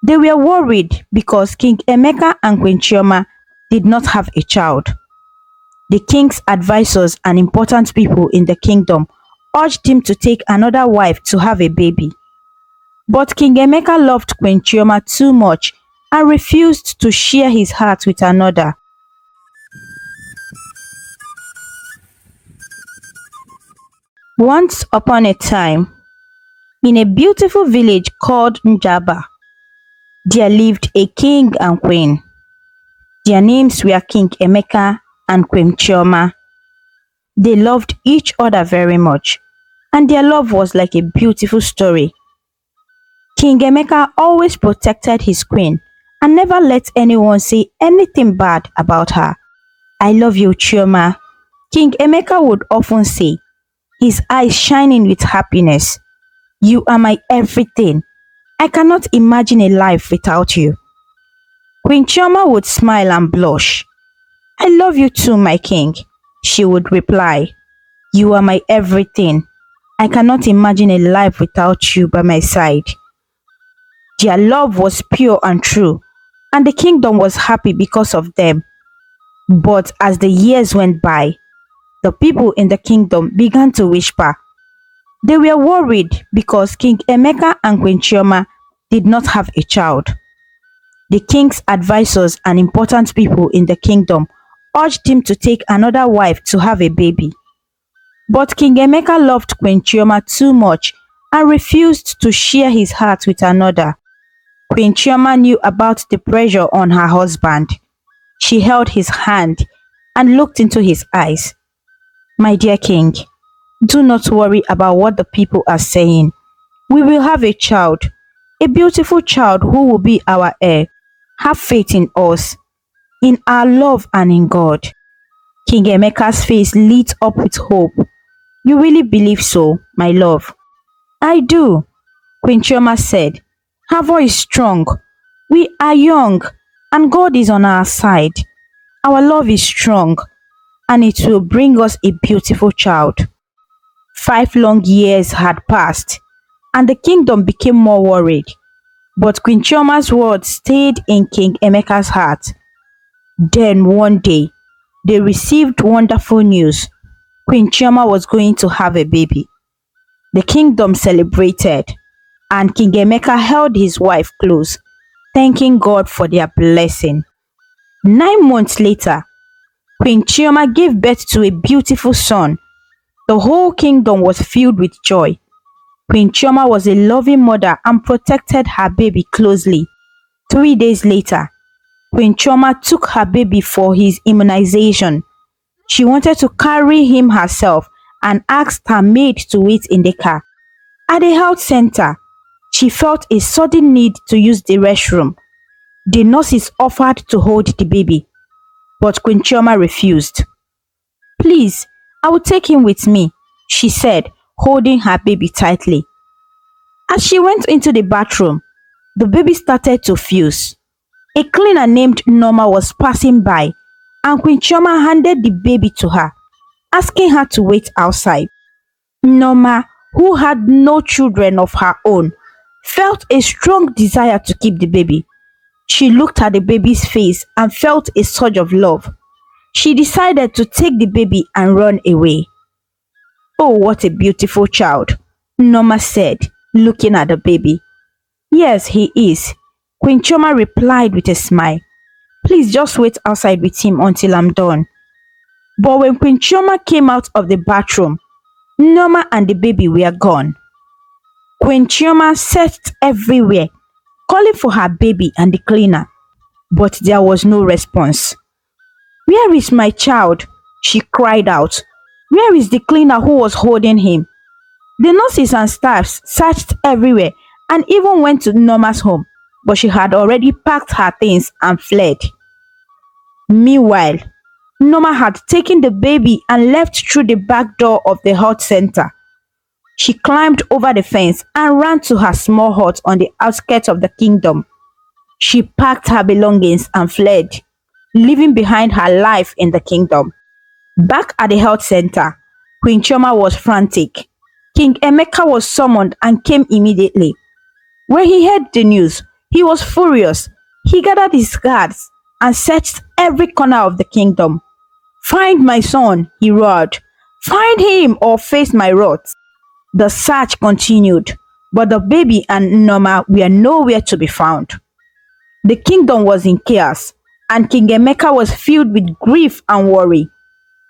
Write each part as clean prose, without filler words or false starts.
They were worried because King Emeka and Queen Chioma did not have a child. The king's advisors and important people in the kingdom urged him to take another wife to have a baby. But King Emeka loved Queen Chioma too much and refused to share his heart with another. Once upon a time, in a beautiful village called Njaba, there lived a king and queen. Their names were King Emeka and Queen Chioma. They loved each other very much, and their love was like a beautiful story. King Emeka always protected his queen and never let anyone say anything bad about her. "I love you, Chioma," King Emeka would often say, his eyes shining with happiness. "You are my everything. I cannot imagine a life without you." Queen Chioma would smile and blush. "I love you too, my king," she would reply. "You are my everything. I cannot imagine a life without you by my side." Their love was pure and true, and the kingdom was happy because of them. But as the years went by, the people in the kingdom began to whisper. They were worried because King Emeka and Queen Chioma did not have a child. The king's advisors and important people in the kingdom urged him to take another wife to have a baby. But King Emeka loved Queen Chioma too much and refused to share his heart with another. Queen Chioma knew about the pressure on her husband. She held his hand and looked into his eyes. "My dear king, do not worry about what the people are saying. We will have a child, a beautiful child who will be our heir. Have faith in us, in our love and in God." King Emeka's face lit up with hope. "You really believe so, my love?" "I do," Queen Chioma said. Her voice strong. "We are young and God is on our side. Our love is strong and it will bring us a beautiful child." 5 long years had passed and the kingdom became more worried. But Queen Chioma's words stayed in King Emeka's heart. Then one day, they received wonderful news. Queen Chioma was going to have a baby. The kingdom celebrated, and King Emeka held his wife close, thanking God for their blessing. 9 months later, Queen Chioma gave birth to a beautiful son. The whole kingdom was filled with joy. Queen Chioma was a loving mother and protected her baby closely. 3 days later, Queen Chioma took her baby for his immunization. She wanted to carry him herself and asked her maid to wait in the car. At the health center, she felt a sudden need to use the restroom. The nurses offered to hold the baby, but Queen Chioma refused. "Please, I will take him with me," she said, holding her baby tightly. As she went into the bathroom, the baby started to fuse. A cleaner named Norma was passing by, and Queen Chioma handed the baby to her, asking her to wait outside. Norma, who had no children of her own, felt a strong desire to keep the baby. She looked at the baby's face and felt a surge of love. She decided to take the baby and run away. "Oh, what a beautiful child," Norma said, looking at the baby. "Yes, he is," Queen Chioma replied with a smile. "Please just wait outside with him until I'm done." But when Queen Chioma came out of the bathroom, Norma and the baby were gone. Queen Chioma searched everywhere, calling for her baby and the cleaner, but there was no response. "Where is my child?" she cried out. "Where is the cleaner who was holding him?" The nurses and staffs searched everywhere and even went to Norma's home, but she had already packed her things and fled. Meanwhile, Norma had taken the baby and left through the back door of the health center. She climbed over the fence and ran to her small hut on the outskirts of the kingdom. She packed her belongings and fled, leaving behind her life in the kingdom. Back at the health center, Queen Chioma was frantic. King Emeka was summoned and came immediately. When he heard the news, He was furious. He gathered his guards and searched every corner of the kingdom. "Find my son," he roared. "Find him or face my wrath." The search continued, but the baby and Noma were nowhere to be found. The kingdom was in chaos, and King Emeka was filled with grief and worry.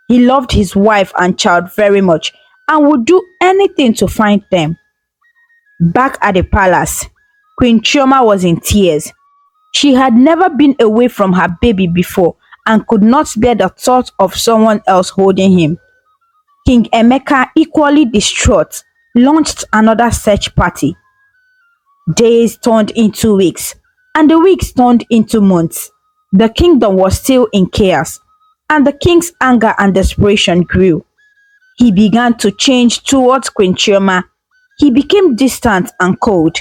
He loved his wife and child very much and would do anything to find them. Back at the palace, Queen Chioma was in tears. She had never been away from her baby before and could not bear the thought of someone else holding him. King Emeka, equally distraught, launched another search party. Days turned into weeks, and the weeks turned into months. The kingdom was still in chaos, and the king's anger and desperation grew. He began to change towards Queen Chioma. He became distant and cold,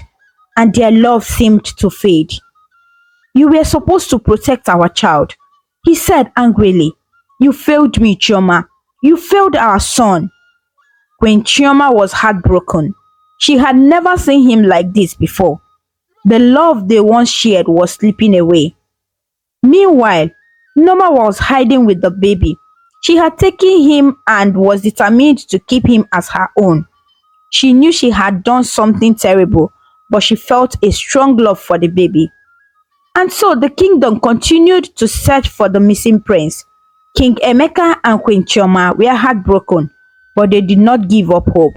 and their love seemed to fade. "You were supposed to protect our child," he said angrily. "You failed me, Chioma. You failed our son." Queen Chioma was heartbroken. She had never seen him like this before. The love they once shared was slipping away. Meanwhile, Noma was hiding with the baby. She had taken him and was determined to keep him as her own. She knew she had done something terrible, but she felt a strong love for the baby. And so the kingdom continued to search for the missing prince. King Emeka and Queen Chioma were heartbroken, but they did not give up hope.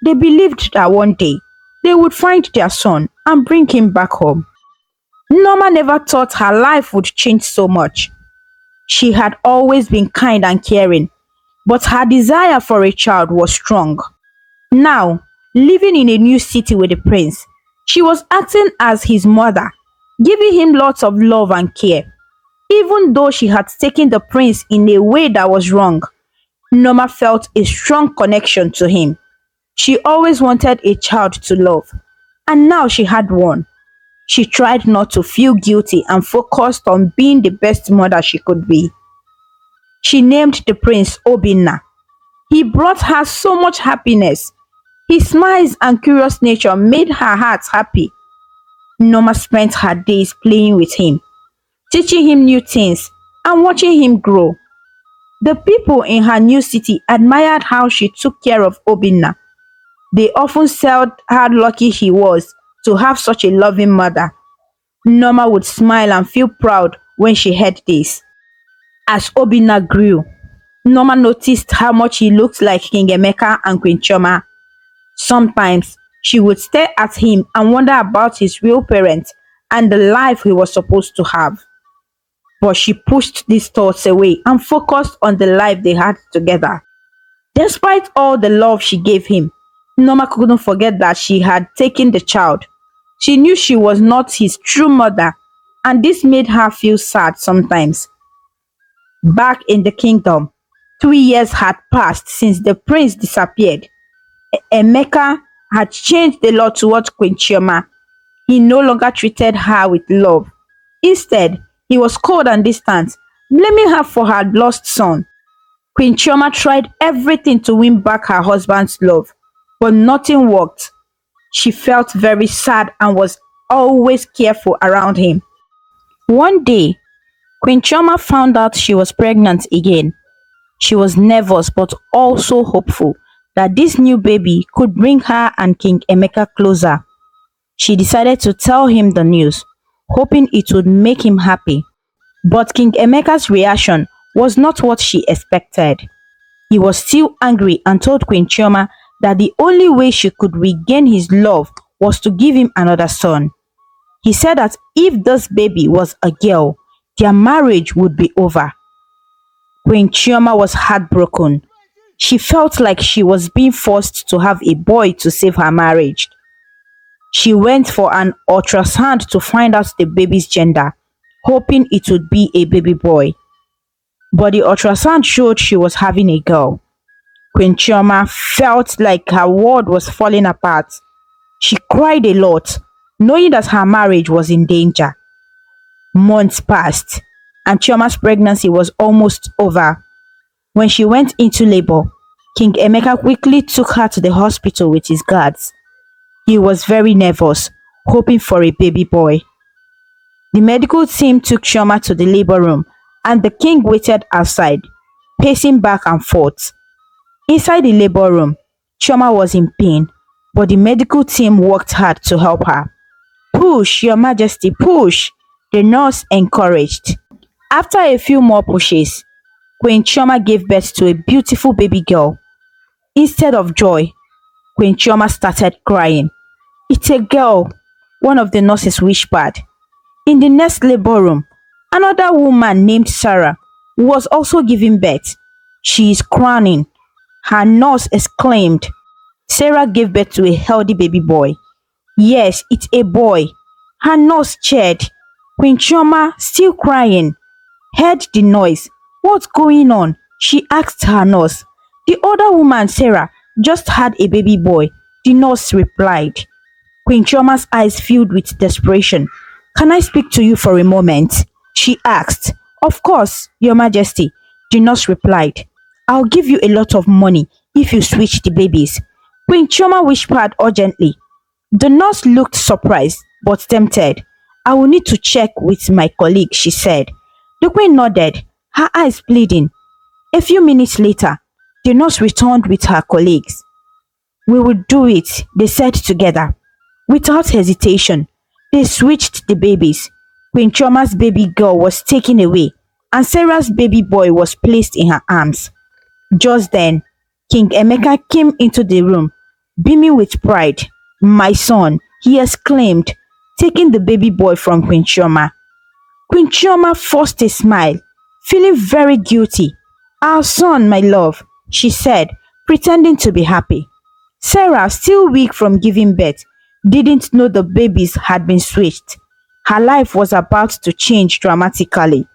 They believed that one day they would find their son and bring him back home. Norma never thought her life would change so much. She had always been kind and caring, but her desire for a child was strong. Now, living in a new city with the prince, she was acting as his mother, giving him lots of love and care. Even though she had taken the prince in a way that was wrong, Norma felt a strong connection to him. She always wanted a child to love, and now she had one. She tried not to feel guilty and focused on being the best mother she could be. She named the prince Obinna. He brought her so much happiness. His smiles and curious nature made her heart happy. Norma spent her days playing with him, teaching him new things and watching him grow. The people in her new city admired how she took care of Obinna. They often said how lucky he was to have such a loving mother. Norma would smile and feel proud when she heard this. As Obinna grew, Norma noticed how much he looked like King Emeka and Queen Chioma. Sometimes she would stare at him and wonder about his real parents and the life he was supposed to have. But she pushed these thoughts away and focused on the life they had together. Despite all the love she gave him, Norma couldn't forget that she had taken the child. She knew she was not his true mother, and this made her feel sad sometimes. Back in the kingdom, 3 years had passed since the prince disappeared. Emeka had changed a lot towards Queen Chioma. He no longer treated her with love. Instead, he was cold and distant, blaming her for her lost son. Queen Chioma tried everything to win back her husband's love, but nothing worked. She felt very sad and was always careful around him. One day, Queen Chioma found out she was pregnant again. She was nervous but also hopeful that this new baby could bring her and King Emeka closer. She decided to tell him the news, hoping it would make him happy. But King Emeka's reaction was not what she expected. He was still angry and told Queen Chioma that the only way she could regain his love was to give him another son. He said that if this baby was a girl, their marriage would be over. Queen Chioma was heartbroken. She felt like she was being forced to have a boy to save her marriage. She went for an ultrasound to find out the baby's gender, hoping it would be a baby boy. But the ultrasound showed she was having a girl. Queen Chioma felt like her world was falling apart. She cried a lot, knowing that her marriage was in danger. Months passed, and Chioma's pregnancy was almost over. When she went into labor, King Emeka quickly took her to the hospital with his guards. He was very nervous, hoping for a baby boy. The medical team took Chioma to the labor room and the king waited outside, pacing back and forth. Inside the labor room, Chioma was in pain, but the medical team worked hard to help her. Push, Your Majesty, push, the nurse encouraged. After a few more pushes, Queen Chioma gave birth to a beautiful baby girl. Instead of joy, Queen Chioma started crying. It's a girl, one of the nurses whispered. In the next labor room, another woman named Sarah was also giving birth. She is crowning. Her nurse exclaimed. Sarah gave birth to a healthy baby boy. Yes, it's a boy. Her nurse cheered. Queen Chioma, still crying, heard the noise. What's going on? She asked her nurse. The other woman, Sarah, just had a baby boy. The nurse replied. Queen Chioma's eyes filled with desperation. Can I speak to you for a moment? She asked. Of course, Your Majesty, the nurse replied. I'll give you a lot of money if you switch the babies. Queen Chioma whispered urgently. The nurse looked surprised but tempted. I will need to check with my colleague, she said. The queen nodded, her eyes bleeding. A few minutes later, the nurse returned with her colleagues. We will do it, they said together. Without hesitation, they switched the babies. Queen Chioma's baby girl was taken away, and Sarah's baby boy was placed in her arms. Just then, King Emeka came into the room, beaming with pride. My son, he exclaimed, taking the baby boy from Queen Chioma. Queen Chioma forced a smile, feeling very guilty. Our son, my love, she said, pretending to be happy. Sarah, still weak from giving birth, didn't know the babies had been switched. Her life was about to change dramatically.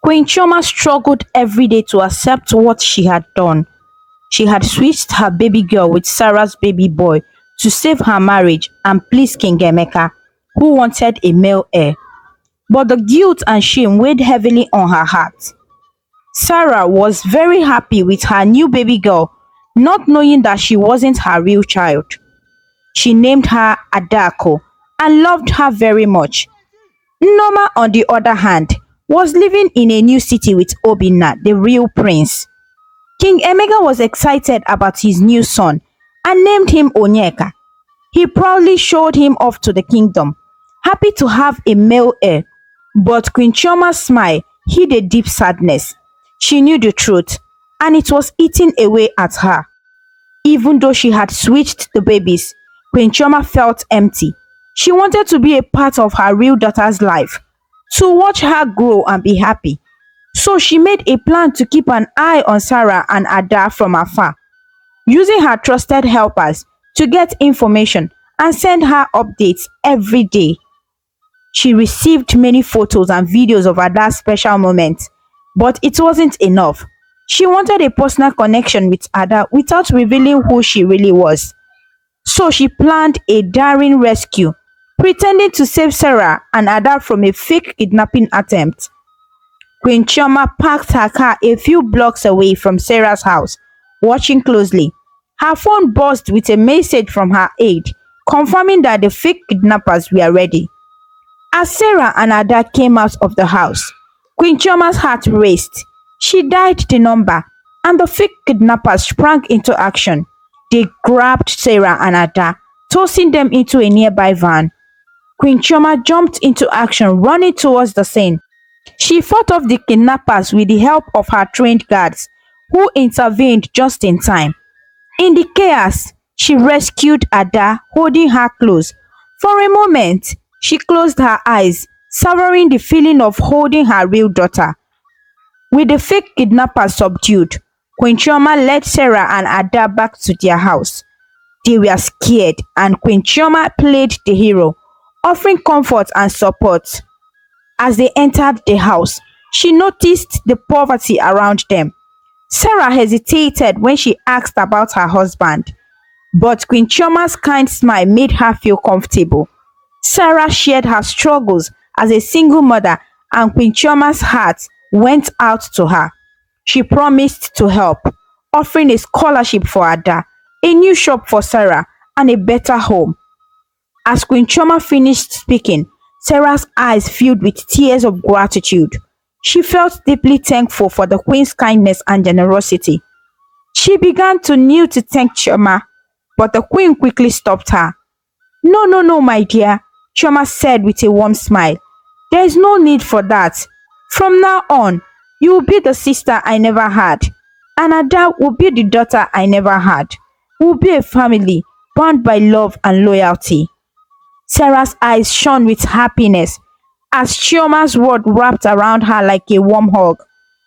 Queen Chioma struggled every day to accept what she had done. She had switched her baby girl with Sarah's baby boy to save her marriage and please King Emeka, who wanted a male heir. But the guilt and shame weighed heavily on her heart. Sarah was very happy with her new baby girl, not knowing that she wasn't her real child. She named her Adako and loved her very much. Noma, on the other hand, was living in a new city with Obinna, the real prince. King Emeka was excited about his new son and named him Onyeka. He proudly showed him off to the kingdom, happy to have a male heir. But Queen Chioma's smile hid a deep sadness. She knew the truth, and it was eating away at her. Even though she had switched the babies, Queen Chioma felt empty. She wanted to be a part of her real daughter's life, to watch her grow and be happy. So she made a plan to keep an eye on Sarah and Ada from afar, using her trusted helpers to get information and send her updates every day. She received many photos and videos of Ada's special moments, but it wasn't enough. She wanted a personal connection with Ada without revealing who she really was. So she planned a daring rescue, pretending to save Sarah and Ada from a fake kidnapping attempt. Queen Chioma parked her car a few blocks away from Sarah's house, watching closely. Her phone buzzed with a message from her aide, confirming that the fake kidnappers were ready. As Sarah and Ada came out of the house, Queen Chioma's heart raced. She dialed the number, and the fake kidnappers sprang into action. They grabbed Sarah and Ada, tossing them into a nearby van. Queen Chioma jumped into action, running towards the scene. She fought off the kidnappers with the help of her trained guards, who intervened just in time. In the chaos, she rescued Ada, holding her close. For a moment, she closed her eyes, savoring the feeling of holding her real daughter. With the fake kidnappers subdued, Queen Chioma led Sarah and Ada back to their house. They were scared, and Queen Chioma played the hero, offering comfort and support. As they entered the house, she noticed the poverty around them. Sarah hesitated when she asked about her husband, but Queen Chioma's kind smile made her feel comfortable. Sarah shared her struggles as a single mother, and Queen Chioma's heart went out to her. She promised to help, offering a scholarship for Ada, a new shop for Sarah, and a better home. As Queen Chioma finished speaking, Sarah's eyes filled with tears of gratitude. She felt deeply thankful for the queen's kindness and generosity. She began to kneel to thank Chioma, but the queen quickly stopped her. No, no, no, my dear, Chioma said with a warm smile. There is no need for that. From now on, you will be the sister I never had, and Ada will be the daughter I never had. We will be a family bound by love and loyalty. Sarah's eyes shone with happiness as Chioma's word wrapped around her like a warm hug.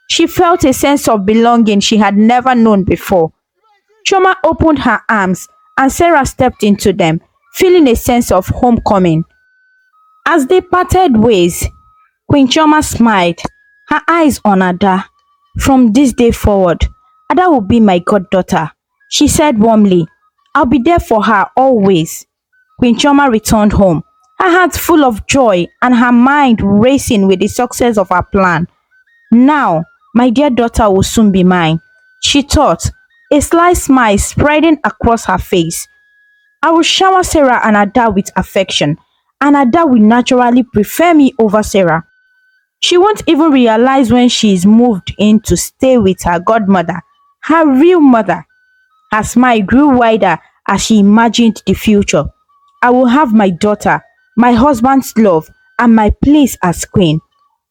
She felt a sense of belonging she had never known before. Chioma opened her arms and Sarah stepped into them, feeling a sense of homecoming. As they parted ways, Queen Chioma smiled, her eyes on Ada. From this day forward, Ada will be my goddaughter, she said warmly. I'll be there for her always. Queen Chioma returned home, her heart full of joy and her mind racing with the success of her plan. Now, my dear daughter will soon be mine, she thought, a sly smile spreading across her face. I will shower Sarah and Ada with affection, and Ada will naturally prefer me over Sarah. She won't even realize when she is moved in to stay with her godmother, her real mother. Her smile grew wider as she imagined the future. I will have my daughter, my husband's love, and my place as queen.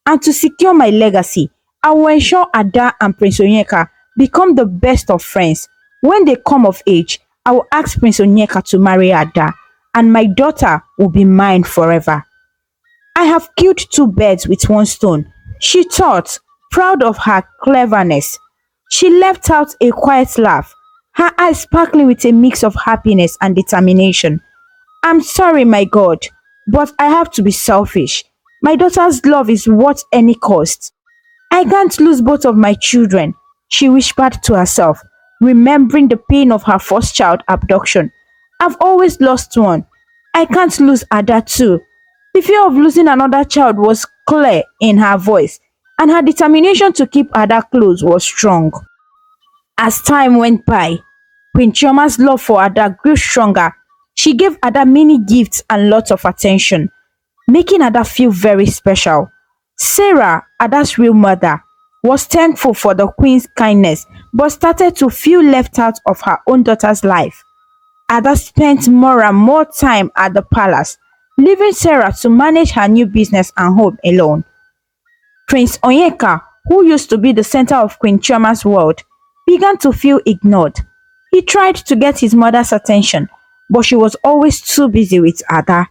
And to secure my legacy, I will ensure Ada and Prince Onyeka become the best of friends. When they come of age, I will ask Prince Onyeka to marry Ada, and my daughter will be mine forever. I have killed two birds with one stone, she thought, proud of her cleverness. She let out a quiet laugh, her eyes sparkling with a mix of happiness and determination. I'm sorry, my God, but I have to be selfish. My daughter's love is worth any cost. I can't lose both of my children, she whispered to herself, remembering the pain of her first child abduction. I've always lost one. I can't lose Ada too. The fear of losing another child was clear in her voice, and her determination to keep Ada close was strong. As time went by, Queen Chioma's love for Ada grew stronger. She gave Ada many gifts and lots of attention, making Ada feel very special. Sarah, Ada's real mother, was thankful for the queen's kindness but started to feel left out of her own daughter's life. Ada spent more and more time at the palace, leaving Sarah to manage her new business and home alone. Prince Onyeka, who used to be the center of Queen Chioma's world, began to feel ignored. He tried to get his mother's attention, but she was always too busy with Ada.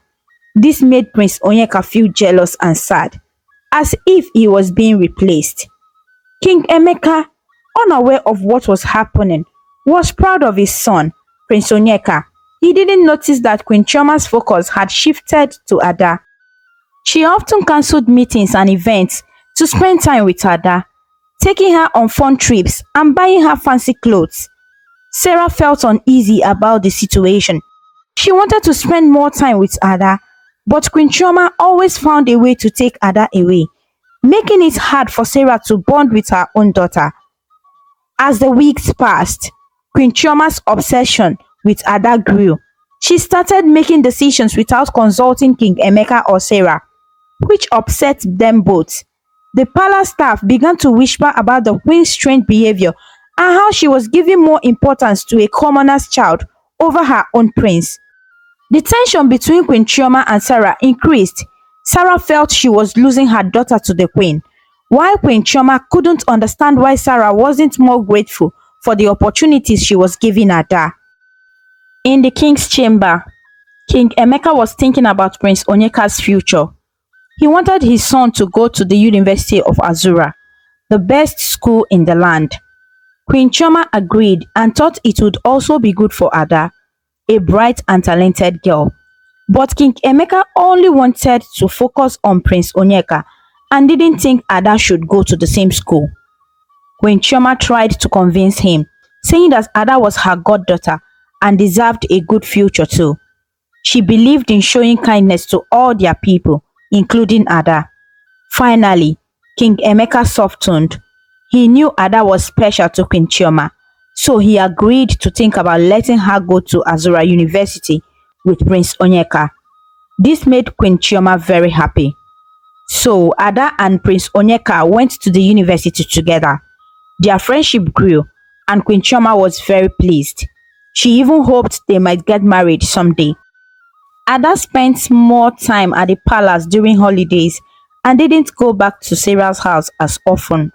This made Prince Onyeka feel jealous and sad, as if he was being replaced. King Emeka, unaware of what was happening, was proud of his son, Prince Onyeka. He didn't notice that Queen Chioma's focus had shifted to Ada. She often cancelled meetings and events to spend time with Ada, taking her on fun trips and buying her fancy clothes. Sarah felt uneasy about the situation. She wanted to spend more time with Ada, but Queen Chioma always found a way to take Ada away, making it hard for Sarah to bond with her own daughter. As the weeks passed, Queen Chioma's obsession with Ada grew. She started making decisions without consulting King Emeka or Sarah, which upset them both. The palace staff began to whisper about the queen's strange behavior and how she was giving more importance to a commoner's child over her own prince. The tension between Queen Chioma and Sarah increased. Sarah felt she was losing her daughter to the queen, while Queen Chioma couldn't understand why Sarah wasn't more grateful for the opportunities she was giving Ada. In the king's chamber, King Emeka was thinking about Prince Onyeka's future. He wanted his son to go to the University of Azura, the best school in the land. Queen Chioma agreed and thought it would also be good for Ada, a bright and talented girl. But King Emeka only wanted to focus on Prince Onyeka and didn't think Ada should go to the same school. Queen Chioma tried to convince him, saying that Ada was her goddaughter and deserved a good future too. She believed in showing kindness to all their people, including Ada. Finally, King Emeka softened. He knew Ada was special to Queen Chioma, so he agreed to think about letting her go to Azura University with Prince Onyeka. This made Queen Chioma very happy. So Ada and Prince Onyeka went to the university together. Their friendship grew, and Queen Chioma was very pleased. She even hoped they might get married someday. Ada spent more time at the palace during holidays and didn't go back to Sarah's house as often.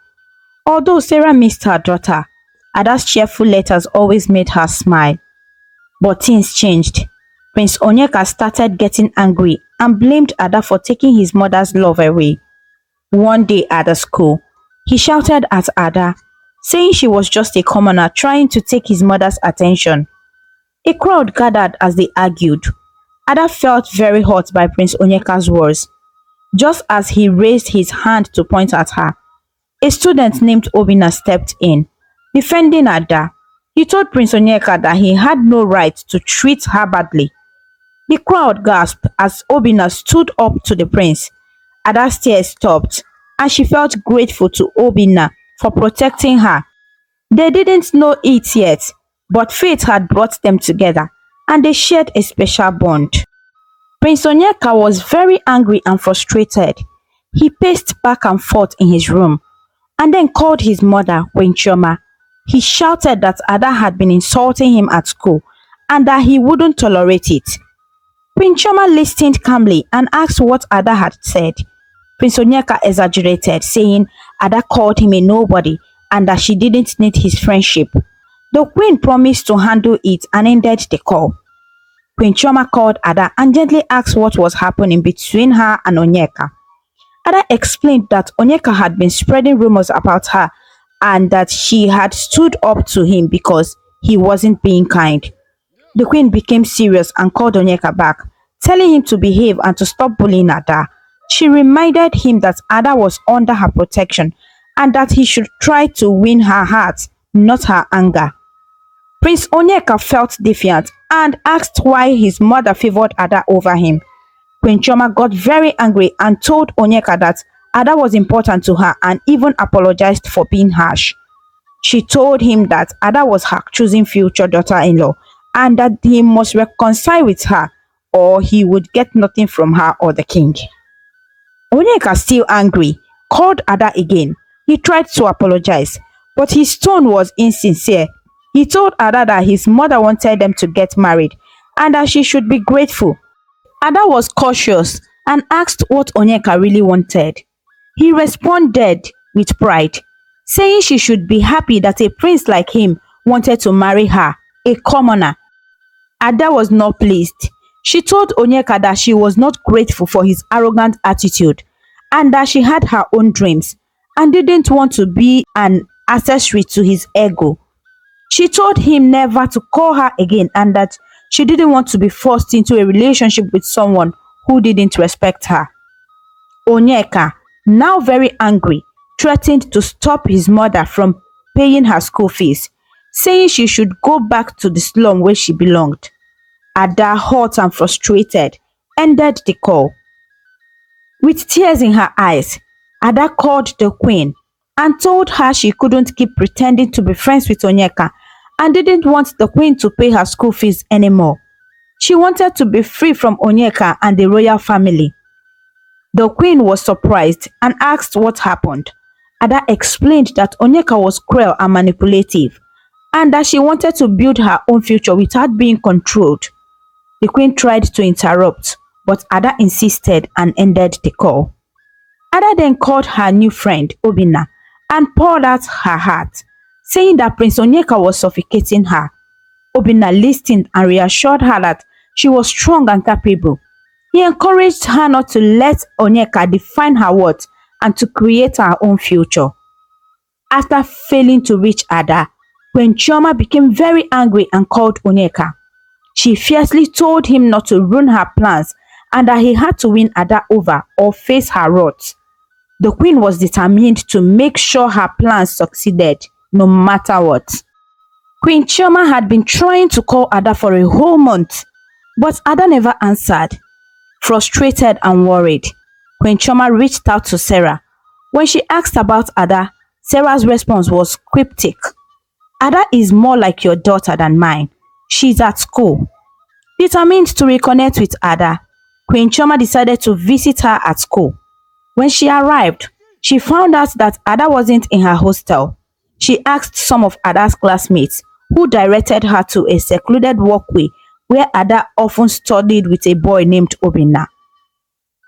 Although Sarah missed her daughter, Ada's cheerful letters always made her smile. But things changed. Prince Onyeka started getting angry and blamed Ada for taking his mother's love away. One day at the school, he shouted at Ada, saying she was just a commoner trying to take his mother's attention. A crowd gathered as they argued. Ada felt very hurt by Prince Onyeka's words. Just as he raised his hand to point at her, a student named Obina stepped in, defending Ada. He told Prince Onyeka that he had no right to treat her badly. The crowd gasped as Obina stood up to the prince. Ada's tears stopped, and she felt grateful to Obina for protecting her. They didn't know it yet, but fate had brought them together, and they shared a special bond. Prince Onyeka was very angry and frustrated. He paced back and forth in his room, and then called his mother, Queen Chioma. He shouted that Ada had been insulting him at school, and that he wouldn't tolerate it. Queen Chioma listened calmly and asked what Ada had said. Prince Onyeka exaggerated, saying Ada called him a nobody and that she didn't need his friendship. The queen promised to handle it and ended the call. Queen Chioma called Ada and gently asked what was happening between her and Onyeka. Ada explained that Onyeka had been spreading rumors about her and that she had stood up to him because he wasn't being kind. The queen became serious and called Onyeka back, telling him to behave and to stop bullying Ada. She reminded him that Ada was under her protection and that he should try to win her heart, not her anger. Prince Onyeka felt defiant and asked why his mother favored Ada over him. Queen Chioma got very angry and told Onyeka that Ada was important to her and even apologized for being harsh. She told him that Ada was her chosen future daughter-in-law and that he must reconcile with her or he would get nothing from her or the king. Onyeka, still angry, called Ada again. He tried to apologize, but his tone was insincere. He told Ada that his mother wanted them to get married and that she should be grateful. Ada was cautious and asked what Onyeka really wanted. He responded with pride, saying she should be happy that a prince like him wanted to marry her, a commoner. Ada was not pleased. She told Onyeka that she was not grateful for his arrogant attitude and that she had her own dreams and didn't want to be an accessory to his ego. She told him never to call her again and that she didn't want to be forced into a relationship with someone who didn't respect her. Onyeka, now very angry, threatened to stop his mother from paying her school fees, saying she should go back to the slum where she belonged. Ada, hot and frustrated, ended the call. With tears in her eyes, Ada called the queen and told her she couldn't keep pretending to be friends with Onyeka and didn't want the queen to pay her school fees anymore. She wanted to be free from Onyeka and the royal family. The queen was surprised and asked what happened. Ada explained that Onyeka was cruel and manipulative and that she wanted to build her own future without being controlled. The queen tried to interrupt, but Ada insisted and ended the call. Ada then called her new friend, Obina, and poured out her heart, saying that Prince Onyeka was suffocating her. Obina listened and reassured her that she was strong and capable. He encouraged her not to let Onyeka define her worth and to create her own future. After failing to reach Ada, Queen Chioma became very angry and called Onyeka. She fiercely told him not to ruin her plans and that he had to win Ada over or face her wrath. The queen was determined to make sure her plans succeeded, no matter what. Queen Chioma had been trying to call Ada for a whole month, but Ada never answered. Frustrated and worried, Queen Chioma reached out to Sarah. When she asked about Ada, Sarah's response was cryptic. Ada is more like your daughter than mine. She's at school. Determined to reconnect with Ada, Queen Choma decided to visit her at school. When she arrived, she found out that Ada wasn't in her hostel. She asked some of Ada's classmates, who directed her to a secluded walkway where Ada often studied with a boy named Obinna.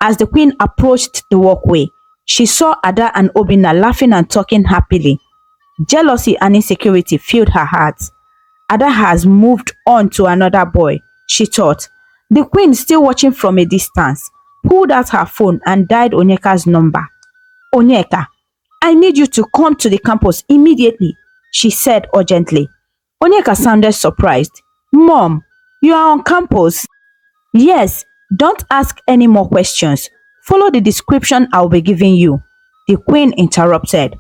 As the queen approached the walkway, she saw Ada and Obinna laughing and talking happily. Jealousy and insecurity filled her heart. Ada has moved on to another boy, she thought. The queen, still watching from a distance, pulled out her phone and dialed Onyeka's number. Onyeka, I need you to come to the campus immediately, she said urgently. Onyeka sounded surprised. Mom, you are on campus? Yes, don't ask any more questions. Follow the description I'll be giving you. The queen interrupted.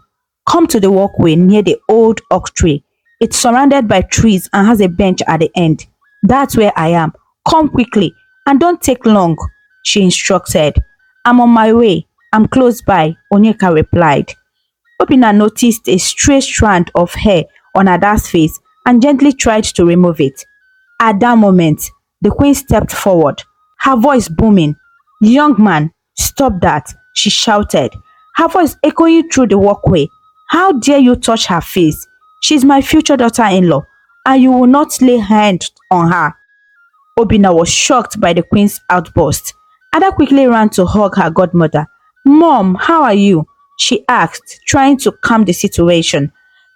Come to the walkway near the old oak tree. It's surrounded by trees and has a bench at the end. That's where I am. Come quickly and don't take long, she instructed. I'm on my way. I'm close by, Onyeka replied. Obinna noticed a stray strand of hair on Ada's face and gently tried to remove it. At that moment, the queen stepped forward, her voice booming. Young man, stop that, she shouted, her voice echoing through the walkway. How dare you touch her face? She's my future daughter-in-law, and you will not lay hands on her. Obinna was shocked by the queen's outburst. Ada quickly ran to hug her godmother. Mom, how are you? She asked, trying to calm the situation.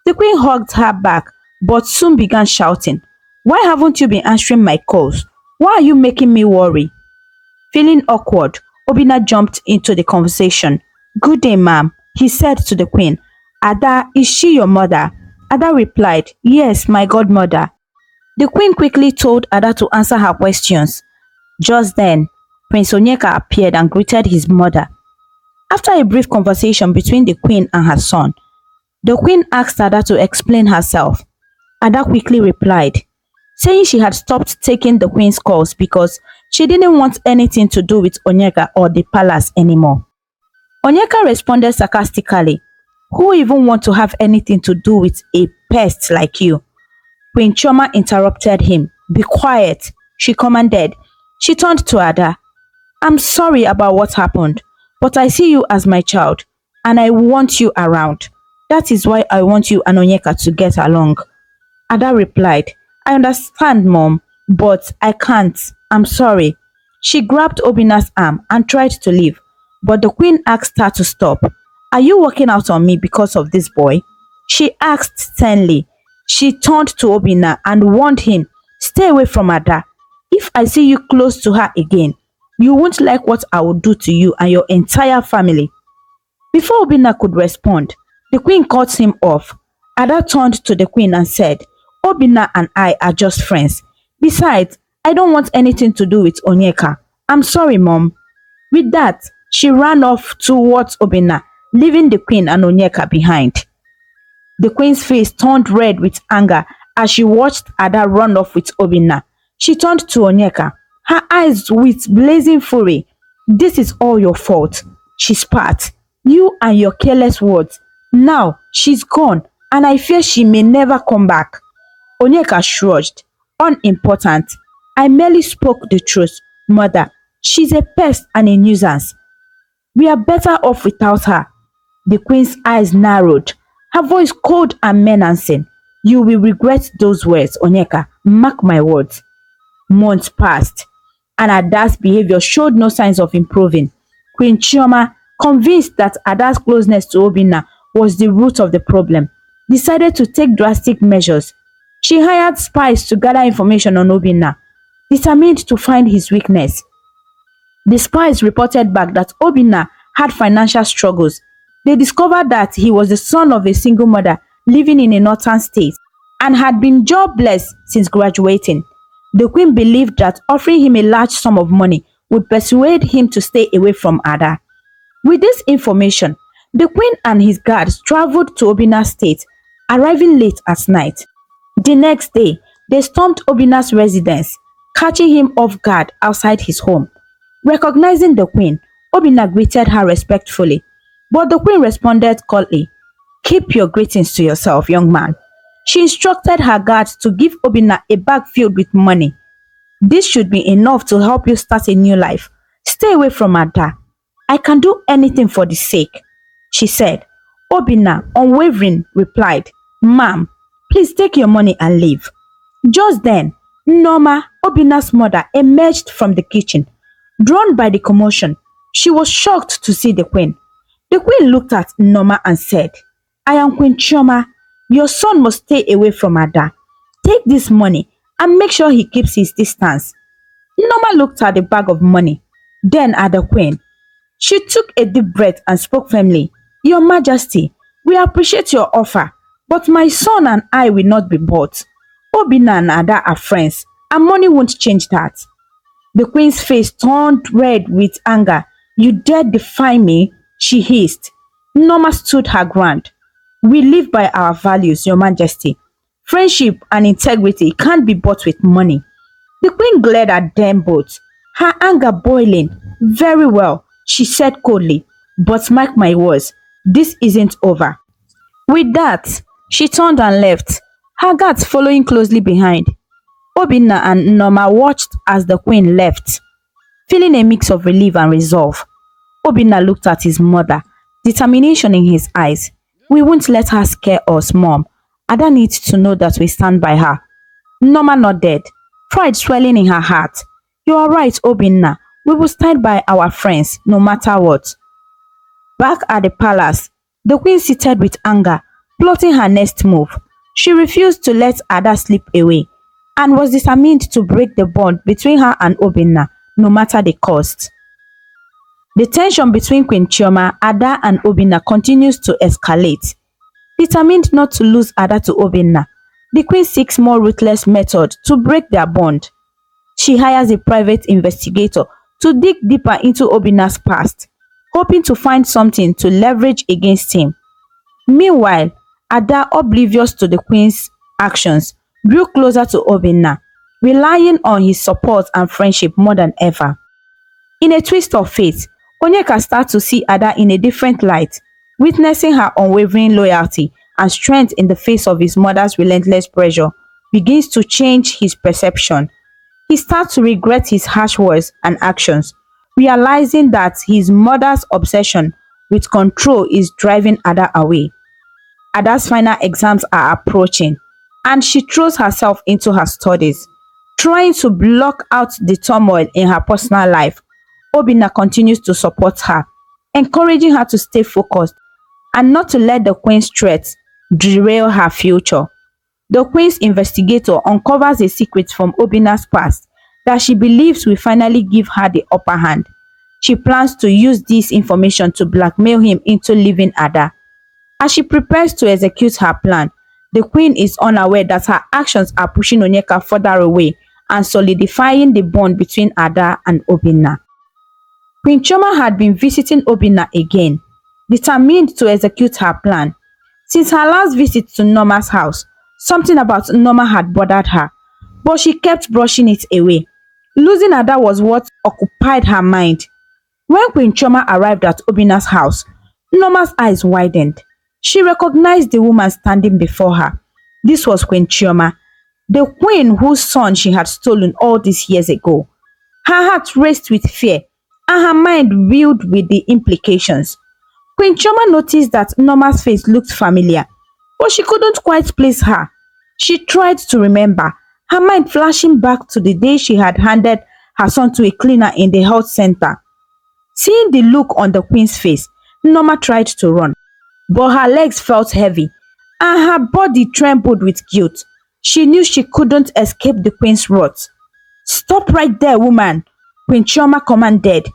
The queen hugged her back, but soon began shouting. Why haven't you been answering my calls? Why are you making me worry? Feeling awkward, Obinna jumped into the conversation. Good day, ma'am, he said to the queen. Ada, is she your mother? Ada replied, yes, my godmother. The queen quickly told Ada to answer her questions. Just then, Prince Onyeka appeared and greeted his mother. After a brief conversation between the queen and her son, the queen asked Ada to explain herself. Ada quickly replied, saying she had stopped taking the queen's calls because she didn't want anything to do with Onyeka or the palace anymore. Onyeka responded sarcastically, who even want to have anything to do with a pest like you? Queen Choma interrupted him. Be quiet, she commanded. She turned to Ada. I'm sorry about what happened, but I see you as my child, and I want you around. That is why I want you and Onyeka to get along. Ada replied, I understand, Mom, but I can't. I'm sorry. She grabbed Obinna's arm and tried to leave, but the queen asked her to stop. Are you working out on me because of this boy? She asked sternly. She turned to Obinna and warned him, stay away from Ada. If I see you close to her again, you won't like what I will do to you and your entire family. Before Obinna could respond, the queen cut him off. Ada turned to the queen and said, Obinna and I are just friends. Besides, I don't want anything to do with Onyeka. I'm sorry, Mom. With that, she ran off towards Obinna, leaving the queen and Onyeka behind. The queen's face turned red with anger as she watched Ada run off with Obinna. She turned to Onyeka, her eyes with blazing fury. This is all your fault, she spat. You and your careless words. Now she's gone, and I fear she may never come back. Onyeka shrugged. Unimportant. I merely spoke the truth, mother. She's a pest and a nuisance. We are better off without her. The queen's eyes narrowed, her voice cold and menacing. You will regret those words, Onyeka. Mark my words. Months passed, and Ada's behavior showed no signs of improving. Queen Chioma, convinced that Ada's closeness to Obinna was the root of the problem, decided to take drastic measures. She hired spies to gather information on Obinna, determined to find his weakness. The spies reported back that Obinna had financial struggles. They discovered that he was the son of a single mother living in a northern state and had been jobless since graduating. The queen believed that offering him a large sum of money would persuade him to stay away from Ada. With this information, the queen and his guards traveled to Obinna's state, arriving late at night. The next day, they stormed Obinna's residence, catching him off guard outside his home. Recognizing the queen, Obinna greeted her respectfully, but the queen responded coldly, "Keep your greetings to yourself, young man." She instructed her guards to give Obinna a bag filled with money. "This should be enough to help you start a new life. Stay away from Ada. I can do anything for the sake, she said. Obinna, unwavering, replied, Ma'am, please take your money and leave. Just then, Norma, Obinna's mother, emerged from the kitchen. Drawn by the commotion, she was shocked to see the queen. The queen looked at Norma and said, I am Queen Chioma. Your son must stay away from Ada. Take this money and make sure he keeps his distance. Norma looked at the bag of money, then at the queen. She took a deep breath and spoke firmly. Your Majesty, we appreciate your offer, but my son and I will not be bought. Obinna and Ada are friends, and money won't change that. The queen's face turned red with anger. You dare defy me? She hissed. Norma stood her ground. We live by our values, Your Majesty. Friendship and integrity can't be bought with money. The queen glared at them both, her anger boiling. Very well, she said coldly, but mark my words, this isn't over. With that, she turned and left, her guards following closely behind. Obinna and Norma watched as the queen left, feeling a mix of relief and resolve. Obinna looked at his mother, determination in his eyes. We won't let her scare us, Mom. Ada needs to know that we stand by her. Norma nodded, pride swelling in her heart. You are right, Obinna. We will stand by our friends, no matter what. Back at the palace, the queen seated with anger, plotting her next move. She refused to let Ada slip away and was determined to break the bond between her and Obinna, no matter the cost. The tension between Queen Chioma, Ada and Obinna continues to escalate. Determined not to lose Ada to Obinna, the queen seeks more ruthless method to break their bond. She hires a private investigator to dig deeper into Obinna's past, hoping to find something to leverage against him. Meanwhile, Ada, oblivious to the queen's actions, grew closer to Obinna, relying on his support and friendship more than ever. In a twist of fate, Onyeka starts to see Ada in a different light, witnessing her unwavering loyalty and strength in the face of his mother's relentless pressure begins to change his perception. He starts to regret his harsh words and actions, realizing that his mother's obsession with control is driving Ada away. Ada's final exams are approaching, and she throws herself into her studies, trying to block out the turmoil in her personal life. Obinna continues to support her, encouraging her to stay focused and not to let the queen's threats derail her future. The queen's investigator uncovers a secret from Obinna's past that she believes will finally give her the upper hand. She plans to use this information to blackmail him into leaving Ada. As she prepares to execute her plan, the queen is unaware that her actions are pushing Onyeka further away and solidifying the bond between Ada and Obinna. Queen Chioma had been visiting Obinna again, determined to execute her plan. Since her last visit to Norma's house, something about Norma had bothered her, but she kept brushing it away. Losing Ada was what occupied her mind. When Queen Chioma arrived at Obinna's house, Norma's eyes widened. She recognized the woman standing before her. This was Queen Chioma, the queen whose son she had stolen all these years ago. Her heart raced with fear, and her mind reeled with the implications. Queen Chioma noticed that Norma's face looked familiar, but she couldn't quite place her. She tried to remember, her mind flashing back to the day she had handed her son to a cleaner in the health center. Seeing the look on the queen's face, Norma tried to run, but her legs felt heavy and her body trembled with guilt. She knew she couldn't escape the queen's wrath. Stop right there, woman, Queen Chioma commanded.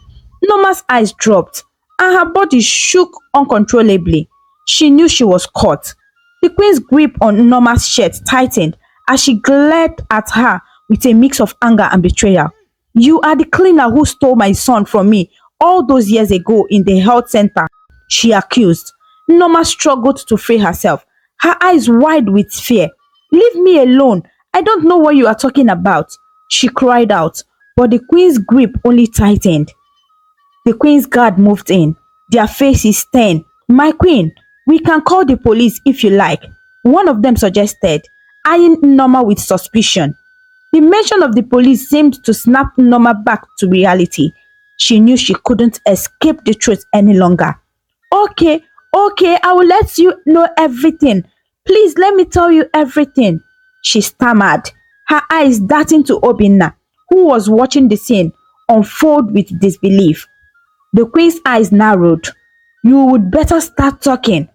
Norma's eyes dropped and her body shook uncontrollably. She knew she was caught. The queen's grip on Norma's shirt tightened as she glared at her with a mix of anger and betrayal. You are the cleaner who stole my son from me all those years ago in the health center, she accused. Norma struggled to free herself, her eyes wide with fear. Leave me alone. I don't know what you are talking about, she cried out, but the queen's grip only tightened. The queen's guard moved in, their faces stern. My queen, we can call the police if you like, one of them suggested, eyeing Norma with suspicion. The mention of the police seemed to snap Norma back to reality. She knew she couldn't escape the truth any longer. Okay, okay, I will let you know everything. Please let me tell you everything, she stammered, her eyes darting to Obinna, who was watching the scene unfold with disbelief. The queen's eyes narrowed. You would better start talking.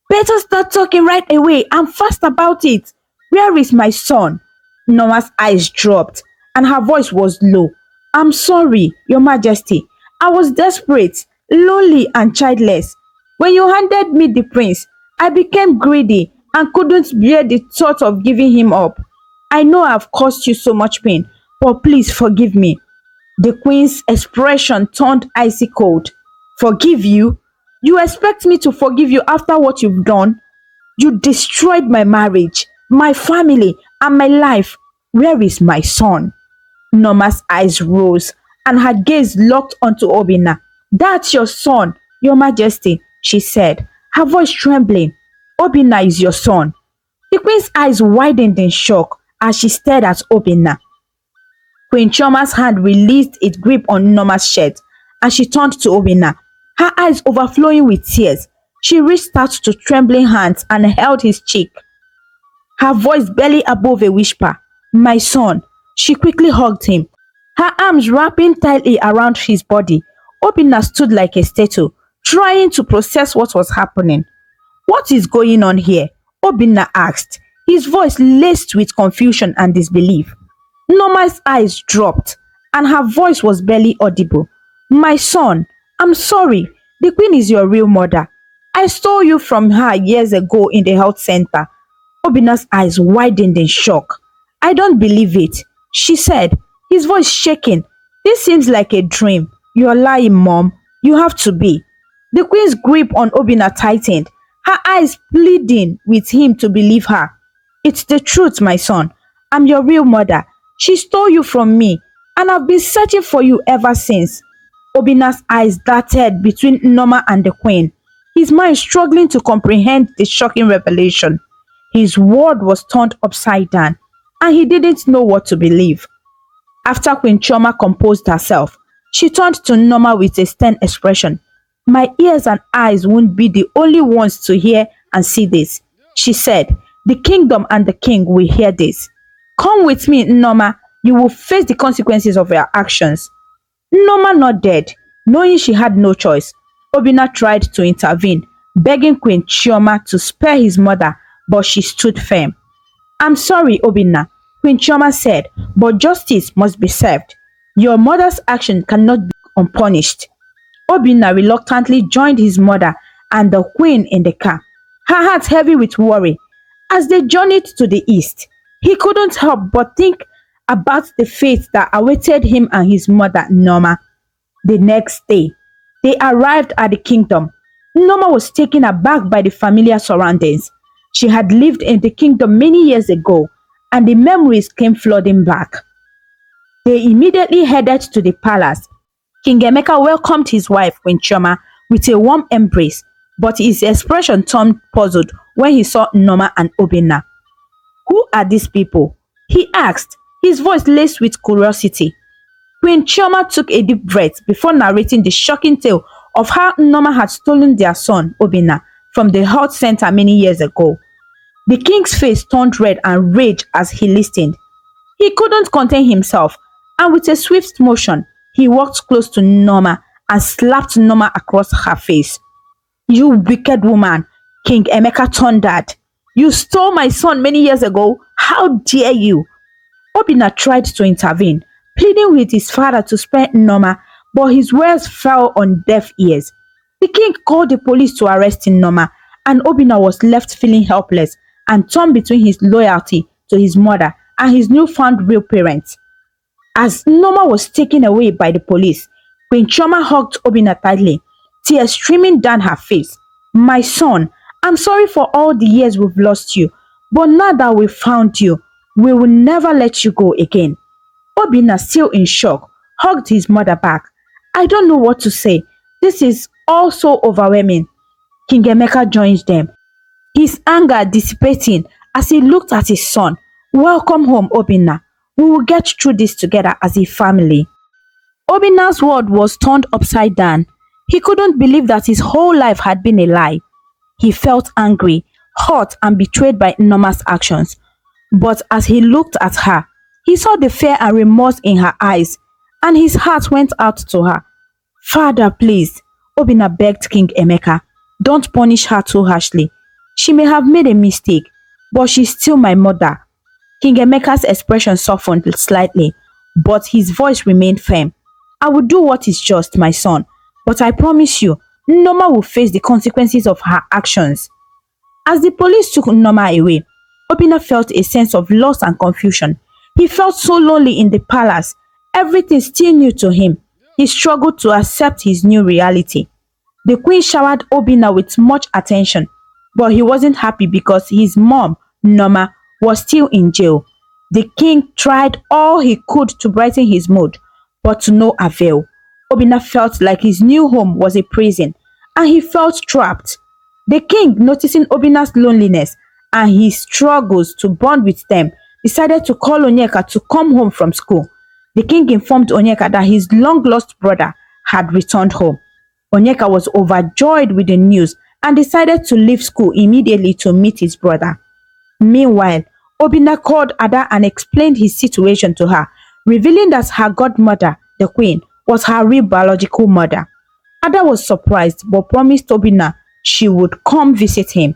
Better start talking right away. I'm fast about it. Where is my son? Norma's eyes dropped and her voice was low. I'm sorry, Your Majesty. I was desperate, lonely, and childless. When you handed me the prince, I became greedy and couldn't bear the thought of giving him up. I know I've caused you so much pain, but please forgive me. The queen's expression turned icy cold. Forgive you? You expect me to forgive you after what you've done? You destroyed my marriage, my family, and my life. Where is my son? Norma's eyes rose and her gaze locked onto Obina. That's your son, Your Majesty, she said, her voice trembling. Obina is your son. The queen's eyes widened in shock as she stared at Obina. Queen Chioma's hand released its grip on Norma's shirt and she turned to Obinna, her eyes overflowing with tears. She reached out to trembling hands and held his cheek, her voice barely above a whisper. My son. She quickly hugged him, her arms wrapping tightly around his body. Obinna stood like a statue, trying to process what was happening. What is going on here? Obinna asked, his voice laced with confusion and disbelief. Norma's eyes dropped and her voice was barely audible. My son, I'm sorry. The queen is your real mother. I stole you from her years ago in the health center. Obina's eyes widened in shock. I don't believe it, she said, his voice shaking. This seems like a dream. You're lying, Mom. You have to be. The queen's grip on Obina tightened, her eyes pleading with him to believe her. It's the truth, my son. I'm your real mother. She stole you from me, and I've been searching for you ever since. Obina's eyes darted between Norma and the queen, his mind struggling to comprehend the shocking revelation. His world was turned upside down, and he didn't know what to believe. After Queen Chioma composed herself, she turned to Norma with a stern expression. My ears and eyes won't be the only ones to hear and see this, she said. The kingdom and the king will hear this. Come with me, Norma. You will face the consequences of your actions. Norma nodded, knowing she had no choice. Obina tried to intervene, begging Queen Chioma to spare his mother, but she stood firm. I'm sorry, Obina, Queen Chioma said, but justice must be served. Your mother's action cannot be unpunished. Obina reluctantly joined his mother and the queen in the car, her heart heavy with worry. As they journeyed to the east, he couldn't help but think about the fate that awaited him and his mother, Norma. The next day, they arrived at the kingdom. Norma was taken aback by the familiar surroundings. She had lived in the kingdom many years ago, and the memories came flooding back. They immediately headed to the palace. King Emeka welcomed his wife, Queen Chioma, with a warm embrace, but his expression turned puzzled when he saw Norma and Obinna. Who are these people? He asked, his voice laced with curiosity. Queen Chioma took a deep breath before narrating the shocking tale of how Norma had stolen their son, Obinna, from the health center many years ago. The king's face turned red and rage as he listened. He couldn't contain himself, and with a swift motion, he walked close to Norma and slapped Norma across her face. You wicked woman, King Emeka thundered. You stole my son many years ago. How dare you? Obinna tried to intervene, pleading with his father to spare Norma, but his words fell on deaf ears. The king called the police to arrest Norma, and Obinna was left feeling helpless and torn between his loyalty to his mother and his newfound real parents. As Norma was taken away by the police, Queen Chioma hugged Obinna tightly, tears streaming down her face. My son, I'm sorry for all the years we've lost you, but now that we've found you, we will never let you go again. Obinna, still in shock, hugged his mother back. I don't know what to say. This is all so overwhelming. King Emeka joined them, his anger dissipating as he looked at his son. Welcome home, Obinna. We will get through this together as a family. Obina's world was turned upside down. He couldn't believe that his whole life had been a lie. He felt angry, hurt, and betrayed by Nnoma's actions. But as he looked at her, he saw the fear and remorse in her eyes, and his heart went out to her. "Father, please," Obina begged King Emeka, "don't punish her too harshly. She may have made a mistake, but she's still my mother." King Emeka's expression softened slightly, but his voice remained firm. "I will do what is just, my son, but I promise you, Nnoma will face the consequences of her actions." As the police took Nnoma away, Obina felt a sense of loss and confusion. He felt so lonely in the palace. Everything still new to him. He struggled to accept his new reality. The queen showered Obina with much attention, but he wasn't happy because his mom, Nnoma, was still in jail. The king tried all he could to brighten his mood, but to no avail. Obina felt like his new home was a prison, and he felt trapped. The king, noticing Obina's loneliness and his struggles to bond with them, decided to call Onyeka to come home from school. The king informed Onyeka that his long-lost brother had returned home. Onyeka was overjoyed with the news and decided to leave school immediately to meet his brother. Meanwhile, Obina called Ada and explained his situation to her, revealing that her godmother, the queen, was her real biological mother. Ada was surprised but promised Obina she would come visit him.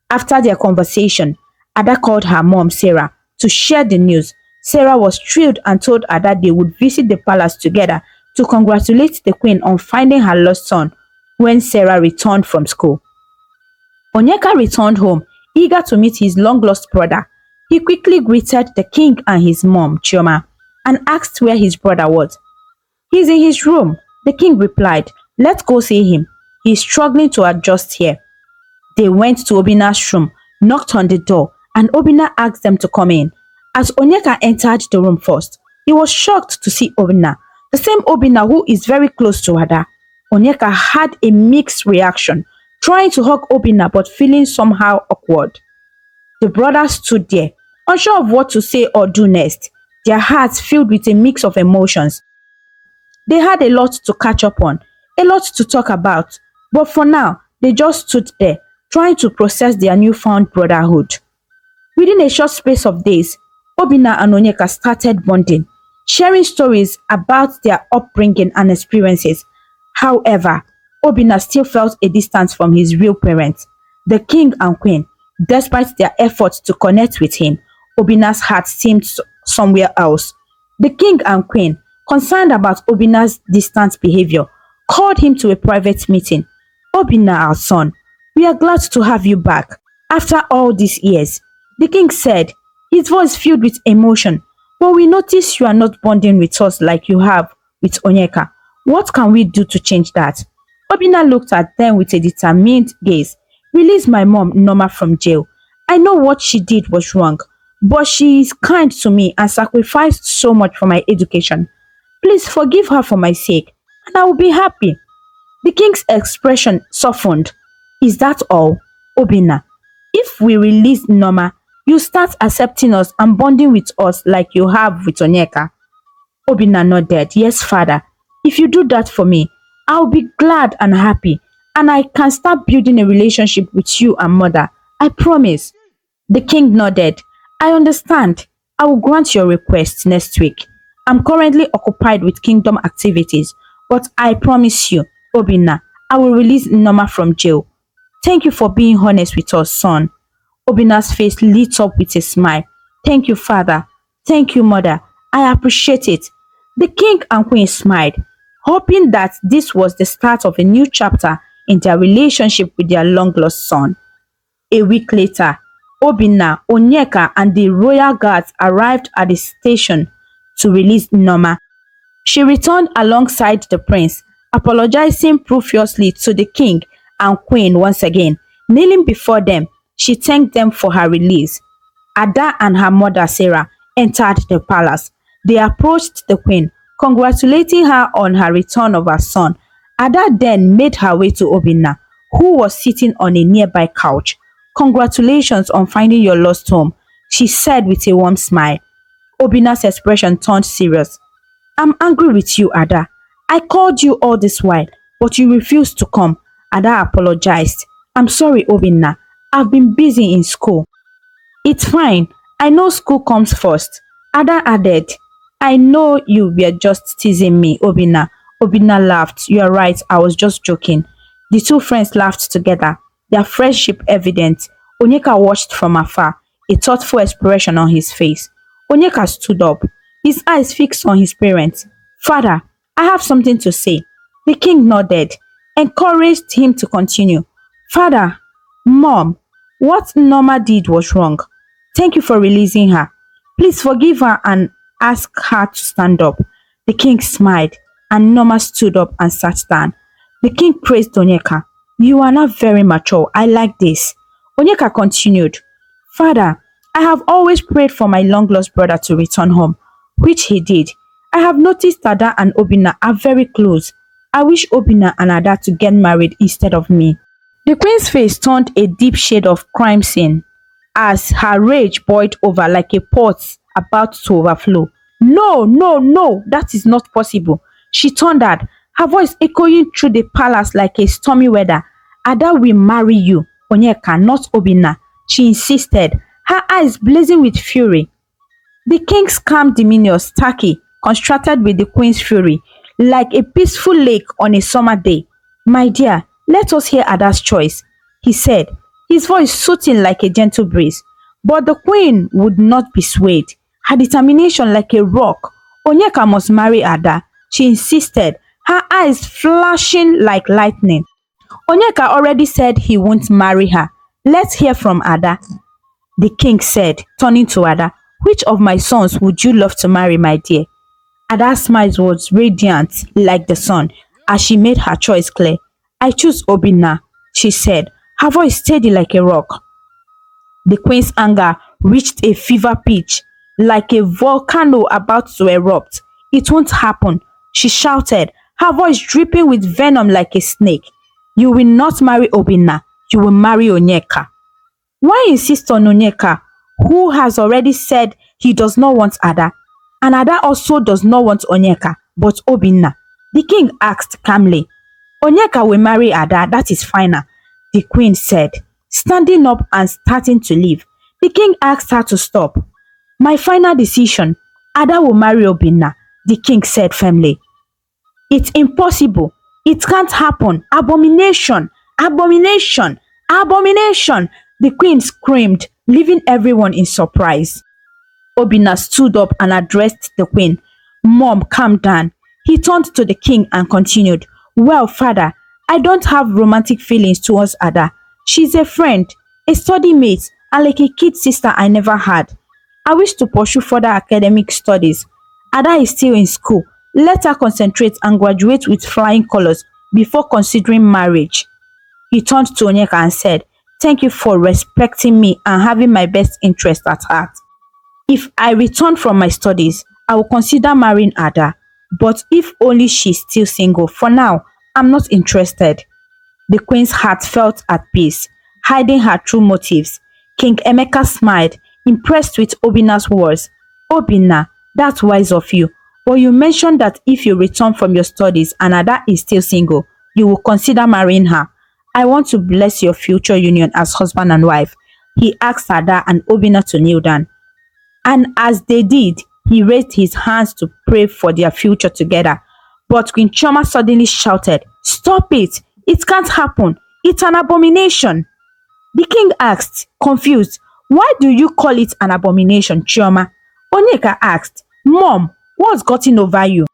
After their conversation, Ada called her mom, Sarah, to share the news. Sarah was thrilled and told Ada they would visit the palace together to congratulate the queen on finding her lost son when Sarah returned from school. Onyeka returned home, eager to meet his long-lost brother. He quickly greeted the king and his mom, Chioma, and asked where his brother was. "He's in his room," the king replied. "Let's go see him. He's struggling to adjust here." They went to Obina's room, knocked on the door, and Obina asked them to come in. As Onyeka entered the room first, he was shocked to see Obina, the same Obina who is very close to Ada. Onyeka had a mixed reaction, trying to hug Obina but feeling somehow awkward. The brothers stood there, unsure of what to say or do next, their hearts filled with a mix of emotions. They had a lot to catch up on, a lot to talk about, but for now, they just stood there, trying to process their newfound brotherhood. Within a short space of days, Obina and Onyeka started bonding, sharing stories about their upbringing and experiences. However, Obina still felt a distance from his real parents, the king and queen. Despite their efforts to connect with him, Obina's heart seemed somewhere else. The king and queen, concerned about Obina's distant behavior, called him to a private meeting. "Obina, our son, we are glad to have you back after all these years," the king said, his voice filled with emotion. "But we notice you are not bonding with us like you have with Onyeka. What can we do to change that?" Obina looked at them with a determined gaze. "Release my mom, Nnoma, from jail. I know what she did was wrong, but she is kind to me and sacrificed so much for my education. Please forgive her for my sake, and I will be happy." The king's expression softened. "Is that all, Obina? If we release Nnoma, you start accepting us and bonding with us like you have with Onyeka?" Obina nodded. "Yes, father. If you do that for me, I'll be glad and happy, and I can start building a relationship with you and mother. I promise." The king nodded. "I understand. I will grant your request next week. I'm currently occupied with kingdom activities, but I promise you, Obina, I will release Nnoma from jail. Thank you for being honest with us, son." Obina's face lit up with a smile. "Thank you, father. Thank you, mother. I appreciate it." The king and queen smiled, hoping that this was the start of a new chapter in their relationship with their long-lost son. A week later, Obina, Onyeka, and the royal guards arrived at the station to release Nnoma. She returned alongside the prince, apologizing profusely to the king and queen once again. Kneeling before them, she thanked them for her release. Ada and her mother Sarah entered the palace. They approached the queen, congratulating her on her return of her son. Ada then made her way to Obina, who was sitting on a nearby couch. "Congratulations on finding your lost home," she said with a warm smile. Obina's expression turned serious. "I'm angry with you, Ada. I called you all this while, but you refused to come. Ada apologized. I'm sorry, Obinna. I've been busy in school. It's fine. I know school comes first. Ada added, I know you were just teasing me, Obinna. Obinna laughed. You are right, I was just joking. The two friends laughed together, their friendship evident. Onyeka watched from afar, a thoughtful expression on his face. Onyeka stood up, his eyes fixed on his parents. Father, I have something to say. The king nodded, encouraged him to continue. Father, Mom, what Norma did was wrong. Thank you for releasing her. Please forgive her and ask her to stand up. The king smiled, and Norma stood up and sat down. The king praised Onyeka. You are not very mature. I like this. Onyeka continued. Father, I have always prayed for my long lost brother to return home, which he did. I have noticed Ada and Obinna are very close. I wish Obinna and Ada to get married instead of me. The queen's face turned a deep shade of crimson as her rage boiled over like a pot about to overflow. No, no, no, that is not possible. She thundered, her voice echoing through the palace like a stormy weather. Ada will marry you, Onyeka, not Obinna, she insisted, her eyes blazing with fury. The king's calm demeanor starkly contrasted with the queen's fury, like a peaceful lake on a summer day. My dear, let us hear Ada's choice, he said, his voice soothing like a gentle breeze. But the queen would not be swayed, her determination like a rock. Onyeka must marry Ada, she insisted, her eyes flashing like lightning. Onyeka already said he won't marry her. Let's hear from Ada, the king said, turning to Ada. Which of my sons would you love to marry, my dear? Ada's smile was radiant like the sun as she made her choice clear. I choose Obinna, she said, her voice steady like a rock. The queen's anger reached a fever pitch, like a volcano about to erupt. It won't happen, she shouted, her voice dripping with venom like a snake. You will not marry Obinna, you will marry Onyeka. Why insist on Onyeka, who has already said he does not want Ada? And Ada also does not want Onyeka, but Obinna? The king asked calmly. Onyeka will marry Ada, that is final, the queen said, standing up and starting to leave. The king asked her to stop. My final decision, Ada will marry Obinna, the king said firmly. It's impossible. It can't happen. Abomination! Abomination! Abomination! The queen screamed, leaving everyone in surprise. Obinna stood up and addressed the queen. Mom, calm down. He turned to the king and continued, well, father, I don't have romantic feelings towards Ada. She's a friend, a study mate, and like a kid sister I never had. I wish to pursue further academic studies. Ada is still in school. Let her concentrate and graduate with flying colors before considering marriage. He turned to Onyeka and said, thank you for respecting me and having my best interest at heart. If I return from my studies, I will consider marrying Ada, but if only she's still single. For now, I'm not interested. The queen's heart felt at peace, hiding her true motives. King Emeka smiled, impressed with Obinna's words. Obinna, that's wise of you, but you mentioned that if you return from your studies and Ada is still single, you will consider marrying her. I want to bless your future union as husband and wife. He asked Ada and Obinna to kneel down. And as they did, he raised his hands to pray for their future together. But Queen Chioma suddenly shouted, stop it! It can't happen! It's an abomination! The king asked, confused, why do you call it an abomination, Chioma? Onyeka asked, Mom, what's gotten over you?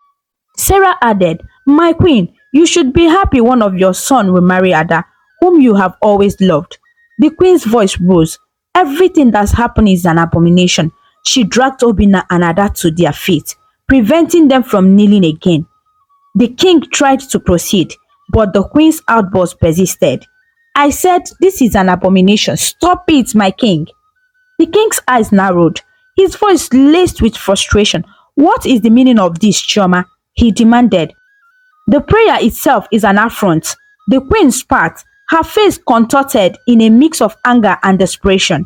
Sarah added, my queen, you should be happy one of your sons will marry Ada, whom you have always loved. The queen's voice rose. Everything that's happened is an abomination. She dragged Obinna and Ada to their feet, preventing them from kneeling again. The king tried to proceed, but the queen's outburst persisted. I said, this is an abomination. Stop it, my king. The king's eyes narrowed, his voice laced with frustration. What is the meaning of this, Chioma? He demanded. The prayer itself is an affront. The queen spat, her face contorted in a mix of anger and desperation.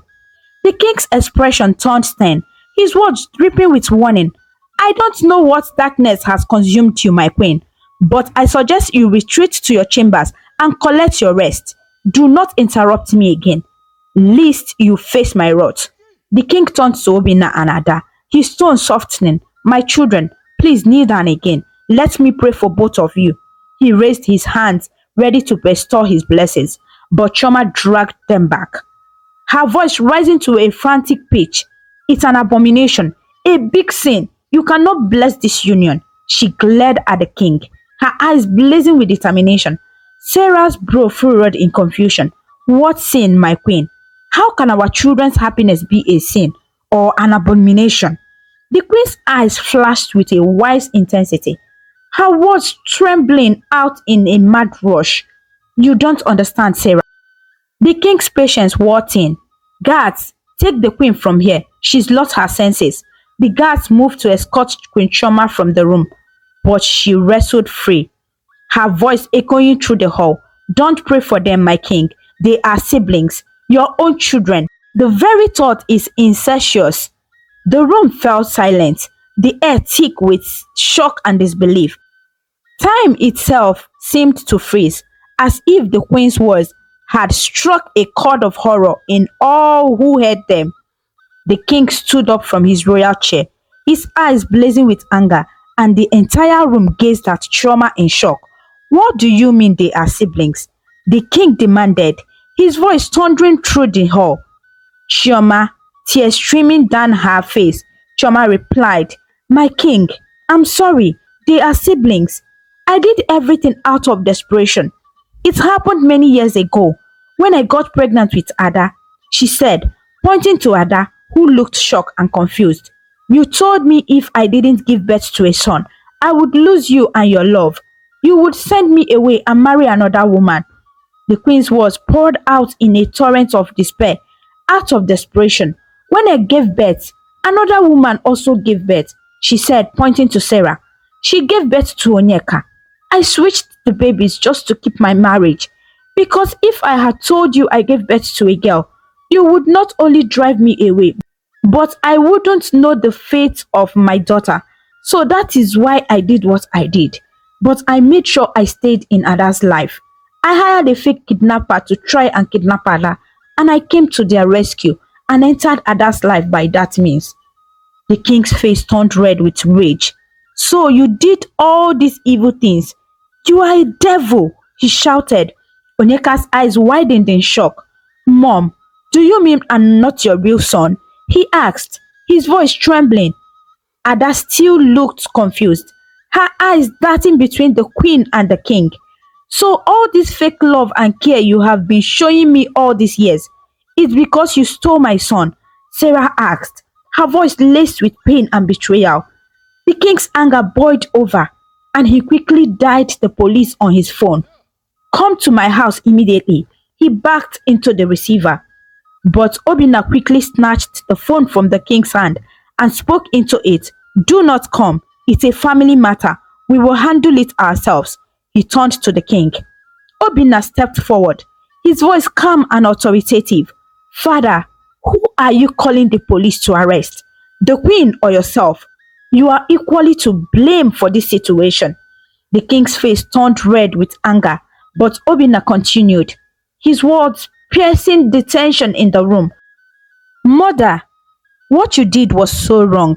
The king's expression turned stern, his words dripping with warning. I don't know what darkness has consumed you, my queen, But I suggest you retreat to your chambers and collect your rest. Do not interrupt me again, lest you face my wrath." The king turned to Obinna and Ada, his tone softening. "My children, please kneel down again. Let me pray for both of you." He raised his hands, ready to bestow his blessings, but Choma dragged them back, her voice rising to a frantic pitch. "It's an abomination, a big sin. You cannot bless this union." She glared at the king, her eyes blazing with determination. Sarah's brow furrowed in confusion. "What sin, my queen? How can our children's happiness be a sin or an abomination?" The queen's eyes flashed with a wise intensity, her words trembling out in a mad rush. "You don't understand, Sarah." The king's patience wore thin. "Guards, take the queen from here. She's lost her senses." The guards moved to escort Queen Choma from the room, but she wrestled free, her voice echoing through the hall. "Don't pray for them, my king. They are siblings, your own children." The very thought is incestuous. The room fell silent, the air thick with shock and disbelief. Time itself seemed to freeze, as if the queen's words had struck a chord of horror in all who heard them. The king stood up from his royal chair, his eyes blazing with anger, and the entire room gazed at Chioma in shock. "What do you mean they are siblings?" the king demanded, his voice thundering through the hall. Chioma, tears streaming down her face, Chioma replied, "My king, I'm sorry, they are siblings. I did everything out of desperation. It happened many years ago when I got pregnant with Ada," she said, pointing to Ada, who looked shocked and confused. "You told me if I didn't give birth to a son, I would lose you and your love. You would send me away and marry another woman." The queen's words poured out in a torrent of despair, out of desperation. "When I gave birth, another woman also gave birth," she said, pointing to Sarah. "She gave birth to Onyeka. I switched the babies just to keep my marriage. Because if I had told you I gave birth to a girl, you would not only drive me away, but I wouldn't know the fate of my daughter. So that is why I did what I did. But I made sure I stayed in Ada's life. I hired a fake kidnapper to try and kidnap Ada, and I came to their rescue and entered Ada's life by that means." The king's face turned red with rage. "So you did all these evil things? You are a devil," he shouted. Onyeka's eyes widened in shock. "Mom, do you mean I'm not your real son?" he asked, his voice trembling. Ada still looked confused, her eyes darting between the queen and the king. "So all this fake love and care you have been showing me all these years, it's because you stole my son?" Sarah asked, her voice laced with pain and betrayal. The king's anger boiled over, and he quickly dialed the police on his phone. "Come to my house immediately," he backed into the receiver. But Obinna quickly snatched the phone from the king's hand and spoke into it. "Do not come. It's a family matter. We will handle it ourselves." He turned to the king. Obinna stepped forward, his voice calm and authoritative. "Father, who are you calling the police to arrest? The queen or yourself? You are equally to blame for this situation." The king's face turned red with anger, but Obinna continued, his words piercing the tension in the room. "Mother, what you did was so wrong.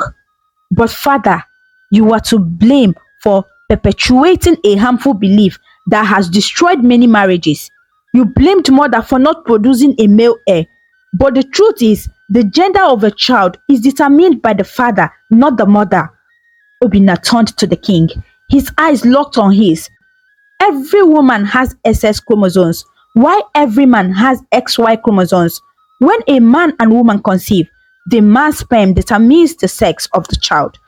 But father, you are to blame for perpetuating a harmful belief that has destroyed many marriages. You blamed mother for not producing a male heir. But the truth is, the gender of a child is determined by the father, not the mother." Obinna turned to the king, his eyes locked on his. "Every woman has SS chromosomes, while every man has XY chromosomes. When a man and woman conceive, the man's sperm determines the sex of the child.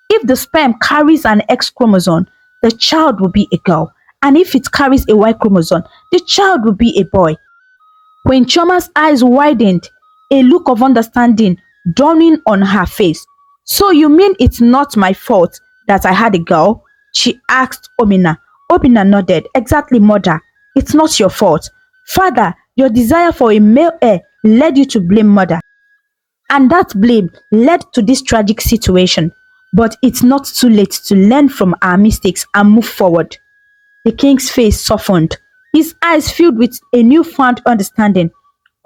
If the sperm carries an X chromosome, the child will be a girl, and if it carries a Y chromosome, the child will be a boy." When Choma's eyes widened, a look of understanding dawning on her face. "So you mean it's not my fault that I had a girl?" she asked Obinna. Obinna nodded. "Exactly, mother. It's not your fault. Father, your desire for a male heir led you to blame mother, and that blame led to this tragic situation. But it's not too late to learn from our mistakes and move forward. The king's face softened, his eyes filled with a newfound understanding.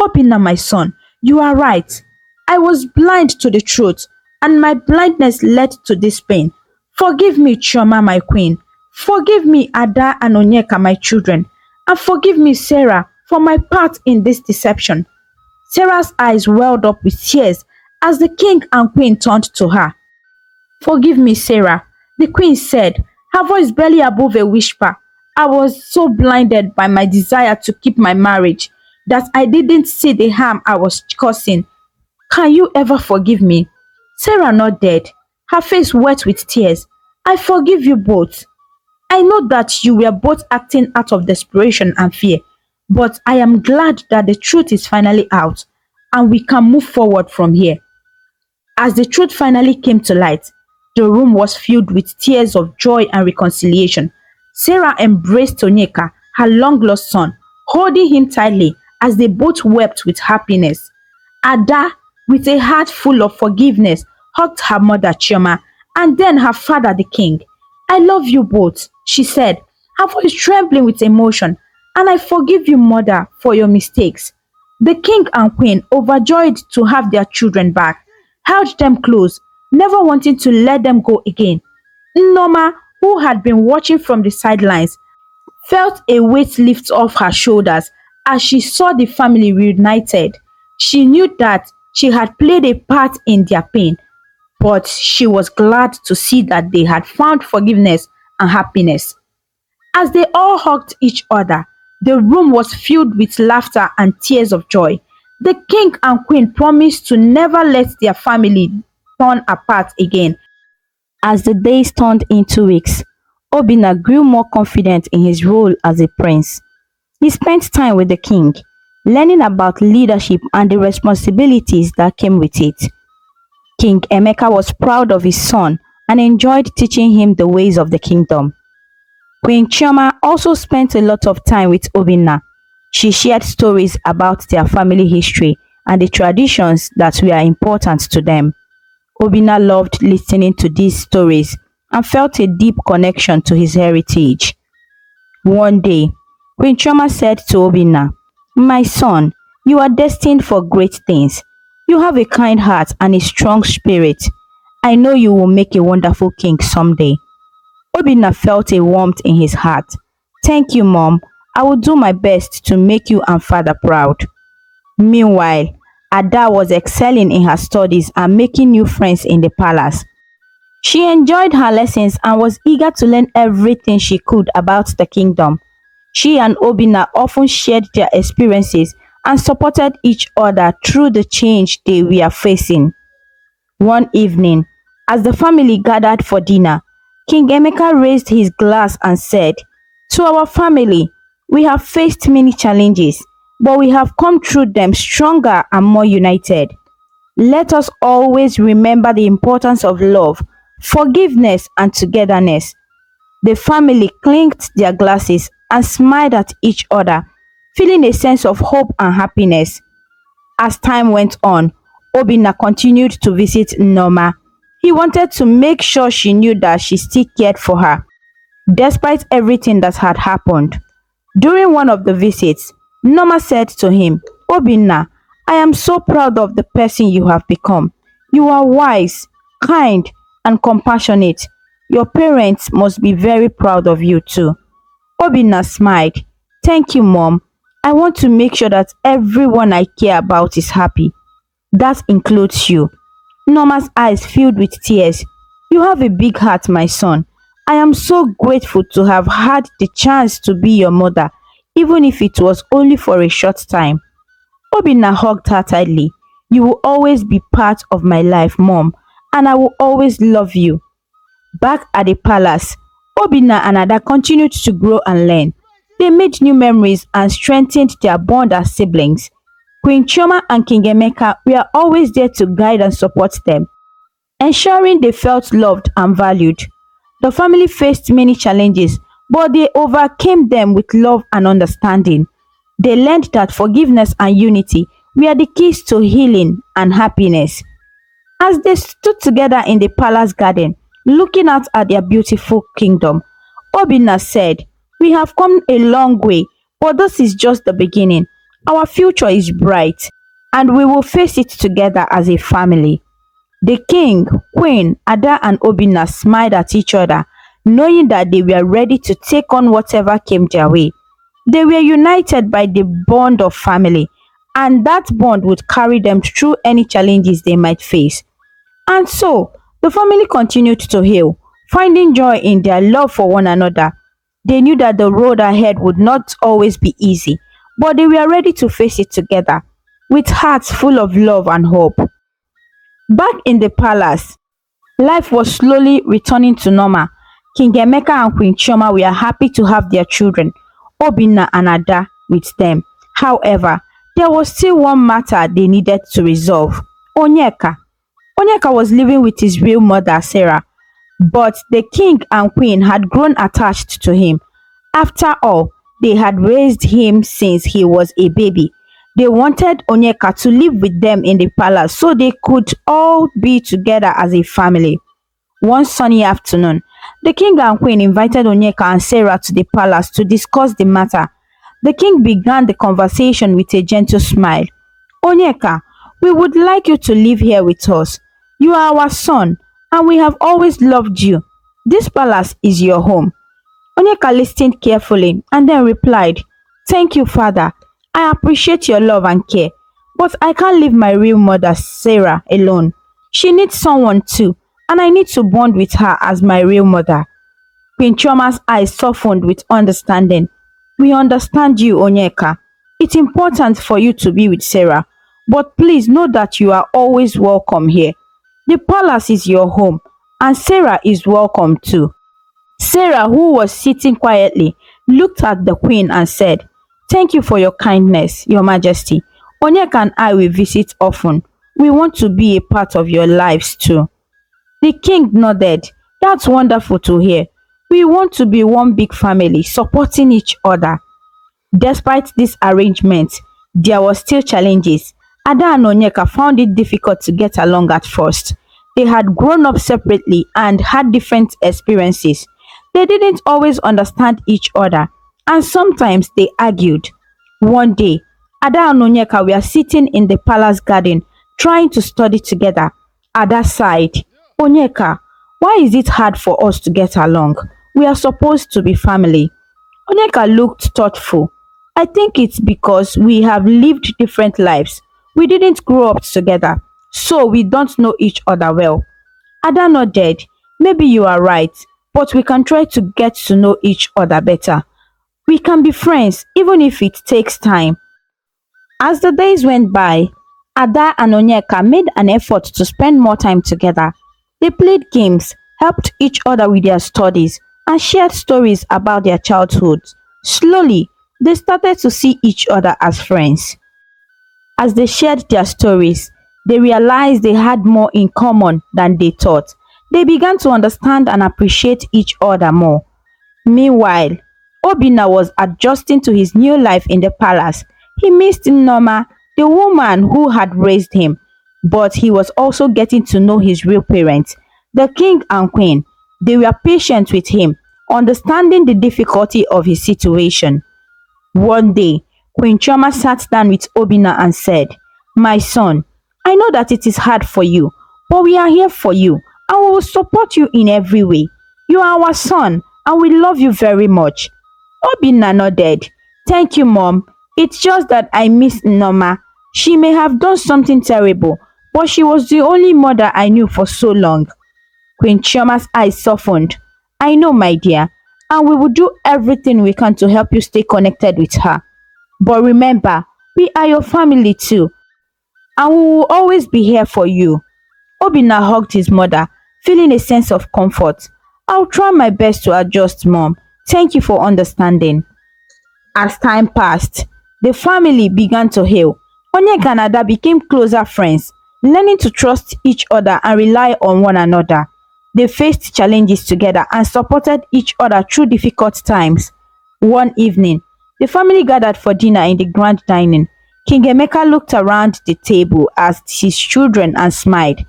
Obinna, my son, you are right. I was blind to the truth, and my blindness led to this pain. Forgive me, Chioma, my queen. Forgive me, Ada and Onyeka, my children. And forgive me, Sarah, for my part in this deception. Sarah's eyes welled up with tears as the king and queen turned to her. Forgive me, Sarah, the queen said, her voice barely above a whisper. I was so blinded by my desire to keep my marriage that I didn't see the harm I was causing. Can you ever forgive me? Sarah nodded, her face wet with tears. I forgive you both. I know that you were both acting out of desperation and fear, but I am glad that the truth is finally out and we can move forward from here. As the truth finally came to light, the room was filled with tears of joy and reconciliation. Sarah embraced Onyeka, her long lost son, holding him tightly as they both wept with happiness. Ada, with a heart full of forgiveness, hugged her mother Chioma and then her father the king. I love you both, she said, her voice trembling with emotion, and I forgive you, mother, for your mistakes. The king and queen, overjoyed to have their children back, held them close, never wanting to let them go again. Noma, who had been watching from the sidelines, felt a weight lift off her shoulders as she saw the family reunited. She knew that she had played a part in their pain, but she was glad to see that they had found forgiveness and happiness. As they all hugged each other, the room was filled with laughter and tears of joy. The king and queen promised to never let their family turn apart again. As the days turned into weeks, Obinna grew more confident in his role as a prince. He spent time with the king, learning about leadership and the responsibilities that came with it. King Emeka was proud of his son and enjoyed teaching him the ways of the kingdom. Queen Chioma also spent a lot of time with Obinna. She shared stories about their family history and the traditions that were important to them. Obinna loved listening to these stories and felt a deep connection to his heritage. One day, Queen Chioma said to Obinna, my son, you are destined for great things. You have a kind heart and a strong spirit. I know you will make a wonderful king someday. Obinna felt a warmth in his heart. Thank you, Mom. I will do my best to make you and Father proud. Meanwhile, Ada was excelling in her studies and making new friends in the palace. She enjoyed her lessons and was eager to learn everything she could about the kingdom. She and Obinna often shared their experiences and supported each other through the change they were facing. One evening, as the family gathered for dinner, King Emeka raised his glass and said, to our family, we have faced many challenges, but we have come through them stronger and more united. Let us always remember the importance of love, forgiveness, and togetherness. The family clinked their glasses and smiled at each other, feeling a sense of hope and happiness. As time went on, Obinna continued to visit Norma. He wanted to make sure she knew that she still cared for her, despite everything that had happened. During one of the visits, Norma said to him, Obinna, I am so proud of the person you have become. You are wise, kind, and compassionate. Your parents must be very proud of you too. Obinna smiled. Thank you, Mom. I want to make sure that everyone I care about is happy. That includes you. Norma's eyes filled with tears. You have a big heart, my son. I am so grateful to have had the chance to be your mother, even if it was only for a short time. Obinna hugged her tightly. You will always be part of my life, Mom, and I will always love you. Back at the palace, Obinna and Ada continued to grow and learn. They made new memories and strengthened their bond as siblings. Queen Chioma and King Emeka were always there to guide and support them, ensuring they felt loved and valued. The family faced many challenges, but they overcame them with love and understanding. They learned that forgiveness and unity were the keys to healing and happiness. As they stood together in the palace garden, looking out at their beautiful kingdom, Obinna said, "We have come a long way, but this is just the beginning. Our future is bright, and we will face it together as a family." The king, queen, Ada and Obinna smiled at each other, knowing that they were ready to take on whatever came their way. They were united by the bond of family, and that bond would carry them through any challenges they might face. And so, the family continued to heal, finding joy in their love for one another. They knew that the road ahead would not always be easy, but they were ready to face it together, with hearts full of love and hope. Back in the palace, life was slowly returning to normal. King Emeka and Queen Chioma were happy to have their children, Obinna and Ada, with them. However, there was still one matter they needed to resolve. Onyeka. Onyeka was living with his real mother, Sarah, but the king and queen had grown attached to him. After all, they had raised him since he was a baby. They wanted Onyeka to live with them in the palace so they could all be together as a family. One sunny afternoon, the king and queen invited Onyeka and Sarah to the palace to discuss the matter. The king began the conversation with a gentle smile. "Onyeka, we would like you to live here with us. You are our son, and we have always loved you. This palace is your home." Onyeka listened carefully and then replied, "Thank you, father. I appreciate your love and care, but I can't leave my real mother, Sarah, alone. She needs someone too, and I need to bond with her as my real mother." Queen Chioma's eyes softened with understanding. "We understand you, Onyeka. It's important for you to be with Sarah, but please know that you are always welcome here. The palace is your home, and Sarah is welcome too." Sarah, who was sitting quietly, looked at the queen and said, "Thank you for your kindness, your majesty. Onyeka and I will visit often. We want to be a part of your lives too." The king nodded. "That's wonderful to hear. We want to be one big family, supporting each other." Despite this arrangement, there were still challenges. Ada and Onyeka found it difficult to get along at first. They had grown up separately and had different experiences. They didn't always understand each other, and sometimes they argued. One day, Ada and Onyeka were sitting in the palace garden trying to study together. Ada sighed. "Onyeka, why is it hard for us to get along? We are supposed to be family." Onyeka looked thoughtful. "I think it's because we have lived different lives. We didn't grow up together, so we don't know each other well." Ada nodded. "Maybe you are right, but we can try to get to know each other better. We can be friends, even if it takes time." As the days went by, Ada and Onyeka made an effort to spend more time together. They played games, helped each other with their studies, and shared stories about their childhoods. Slowly, they started to see each other as friends. As they shared their stories, they realized they had more in common than they thought. They began to understand and appreciate each other more. Meanwhile, Obinna was adjusting to his new life in the palace. He missed Nneoma, the woman who had raised him, but he was also getting to know his real parents, the king and queen. They were patient with him, understanding the difficulty of his situation. One day, Queen Chioma sat down with Obinna and said, "My son, I know that it is hard for you, but we are here for you and we will support you in every way. You are our son and we love you very much." Obinna nodded. "Thank you, Mom. It's just that I miss Nneoma. She may have done something terrible, but she was the only mother I knew for so long." Queen Chioma's eyes softened. "I know, my dear, and we will do everything we can to help you stay connected with her. But remember, we are your family too, and we will always be here for you." Obinna hugged his mother, feeling a sense of comfort. "I'll try my best to adjust, Mom. Thank you for understanding." As time passed, the family began to heal. Onyeka and Ada became closer friends, learning to trust each other and rely on one another. They faced challenges together and supported each other through difficult times. One evening, the family gathered for dinner in the grand dining. King Emeka looked around the table at his children and smiled.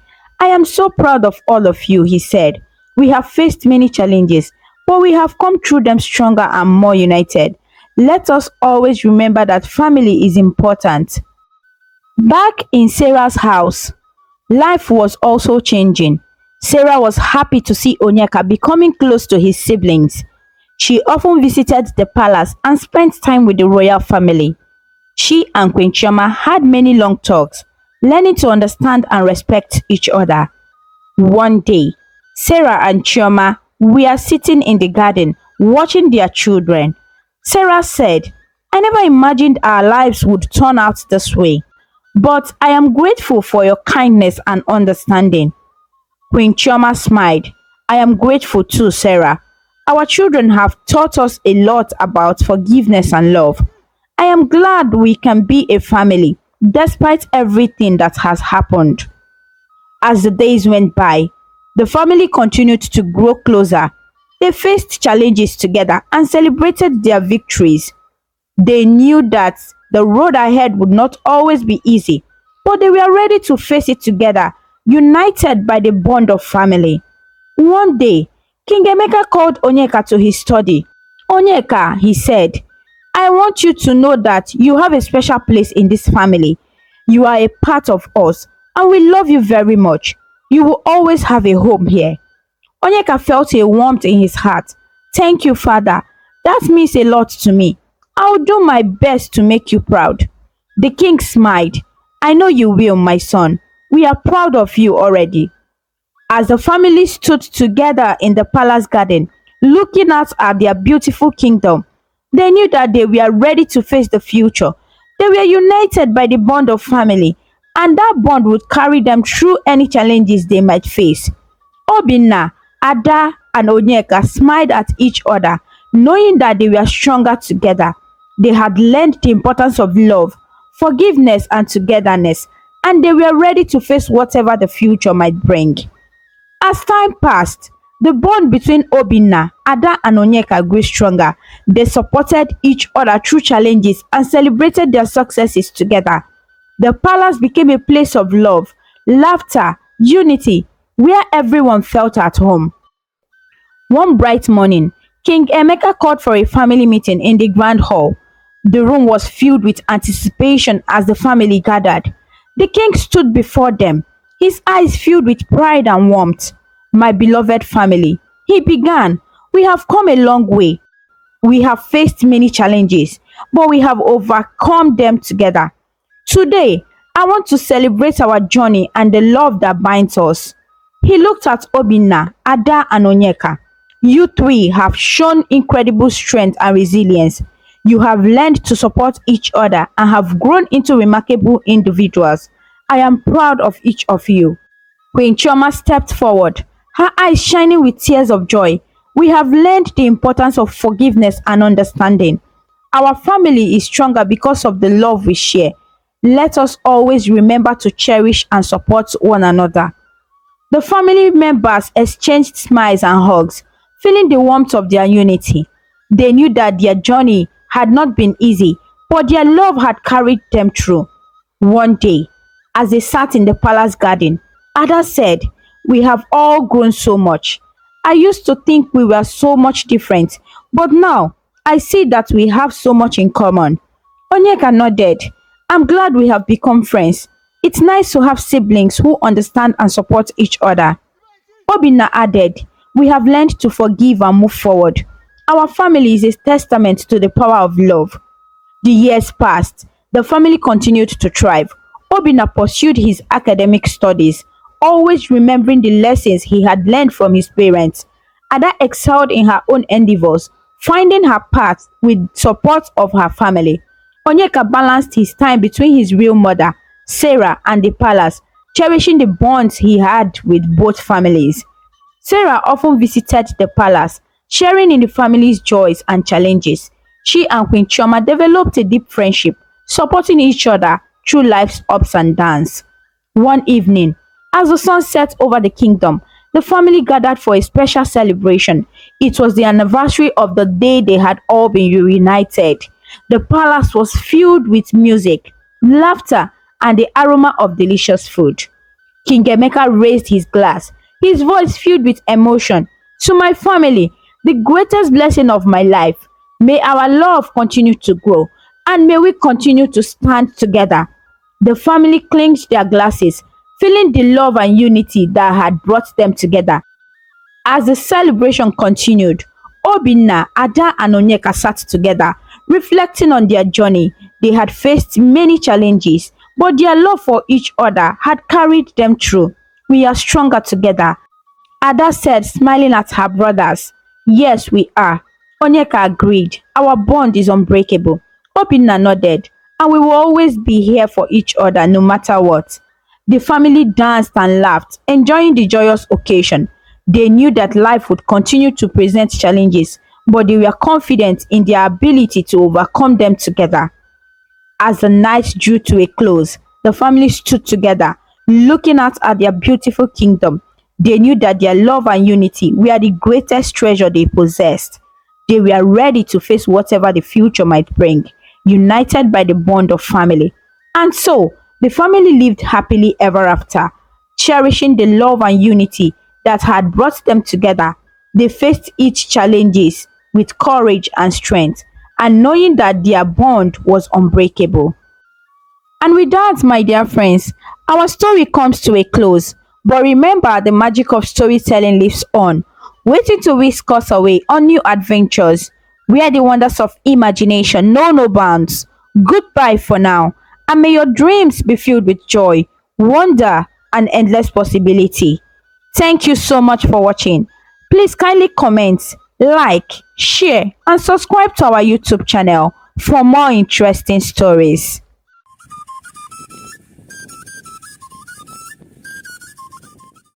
I am so proud of all of you, he said. We have faced many challenges, but we have come through them stronger and more united. Let us always remember that family is important. Back in Sarah's house, life was also changing. Sarah was happy to see Onyeka becoming close to his siblings. She often visited the palace and spent time with the royal family. She and Queen Chioma had many long talks, learning to understand and respect each other. One day, Sarah and Chioma were sitting in the garden watching their children. Sarah said, I never imagined our lives would turn out this way, but I am grateful for your kindness and understanding. Queen Chioma smiled. I am grateful too, Sarah. Our children have taught us a lot about forgiveness and love. I am glad we can be a family despite everything that has happened. As the days went by, the family continued to grow closer. They faced challenges together and celebrated their victories. They knew that the road ahead would not always be easy, but they were ready to face it together, united by the bond of family. One day, King Emeka called Onyeka to his study. Onyeka, he said, I want you to know that you have a special place in this family. You are a part of us, and we love you very much. You will always have a home here. Onyeka felt a warmth in his heart. Thank you, Father. That means a lot to me. I will do my best to make you proud. The king smiled. I know you will, my son. We are proud of you already. As the family stood together in the palace garden, looking out at their beautiful kingdom, they knew that they were ready to face the future. They were united by the bond of family, and that bond would carry them through any challenges they might face. Obinna, Ada, and Onyeka smiled at each other, knowing that they were stronger together. They had learned the importance of love, forgiveness, and togetherness, and they were ready to face whatever the future might bring. As time passed, the bond between Obinna, Ada, and Onyeka grew stronger. They supported each other through challenges and celebrated their successes together. The palace became a place of love, laughter, unity, where everyone felt at home. One bright morning, King Emeka called for a family meeting in the grand hall. The room was filled with anticipation as the family gathered. The king stood before them, his eyes filled with pride and warmth. My beloved family, he began, we have come a long way. We have faced many challenges, but we have overcome them together. Today, I want to celebrate our journey and the love that binds us. He looked at Obinna, Ada, and Onyeka. You three have shown incredible strength and resilience. You have learned to support each other and have grown into remarkable individuals. I am proud of each of you. Queen Chioma stepped forward, her eyes shining with tears of joy. We have learned the importance of forgiveness and understanding. Our family is stronger because of the love we share. Let us always remember to cherish and support one another. The family members exchanged smiles and hugs, feeling the warmth of their unity. They knew that their journey had not been easy, but their love had carried them through. One day, as they sat in the palace garden, Ada said, we have all grown so much. I used to think we were so much different, but now I see that we have so much in common. Onyeka nodded. I'm glad we have become friends. It's nice to have siblings who understand and support each other. Obinna added, we have learned to forgive and move forward. Our family is a testament to the power of love. The years passed. The family continued to thrive. Obinna pursued his academic studies, always remembering the lessons he had learned from his parents. Ada excelled in her own endeavors, finding her path with support of her family. Onyeka balanced his time between his real mother, Sarah, and the palace, cherishing the bonds he had with both families. Sarah often visited the palace, sharing in the family's joys and challenges. She and Queen Chioma developed a deep friendship, supporting each other through life's ups and downs. One evening, as the sun set over the kingdom, the family gathered for a special celebration. It was the anniversary of the day they had all been reunited. The palace was filled with music, laughter, and the aroma of delicious food. King Emeka raised his glass, his voice filled with emotion. To my family, the greatest blessing of my life, may our love continue to grow and may we continue to stand together. The family clinched their glasses, feeling the love and unity that had brought them together. As the celebration continued, Obinna, Ada and Onyeka sat together, reflecting on their journey. They had faced many challenges, but their love for each other had carried them through. We are stronger together, Ada said, smiling at her brothers. Yes, we are. Onyeka agreed. Our bond is unbreakable. Obinna nodded. And we will always be here for each other no matter what. The family danced and laughed, enjoying the joyous occasion. They knew that life would continue to present challenges, but they were confident in their ability to overcome them together. As the night drew to a close, the family stood together, looking out at their beautiful kingdom. They knew that their love and unity were the greatest treasure they possessed. They were ready to face whatever the future might bring, united by the bond of family. And so, the family lived happily ever after, cherishing the love and unity that had brought them together. They faced each challenges with courage and strength, and knowing that their bond was unbreakable. And with that, my dear friends, our story comes to a close. But remember, the magic of storytelling lives on, waiting to whisk us away on new adventures, where the wonders of imagination know no bounds. Goodbye for now, and may your dreams be filled with joy, wonder, and endless possibility. Thank you so much for watching. Please kindly comment, like, share, and subscribe to our YouTube channel for more interesting stories.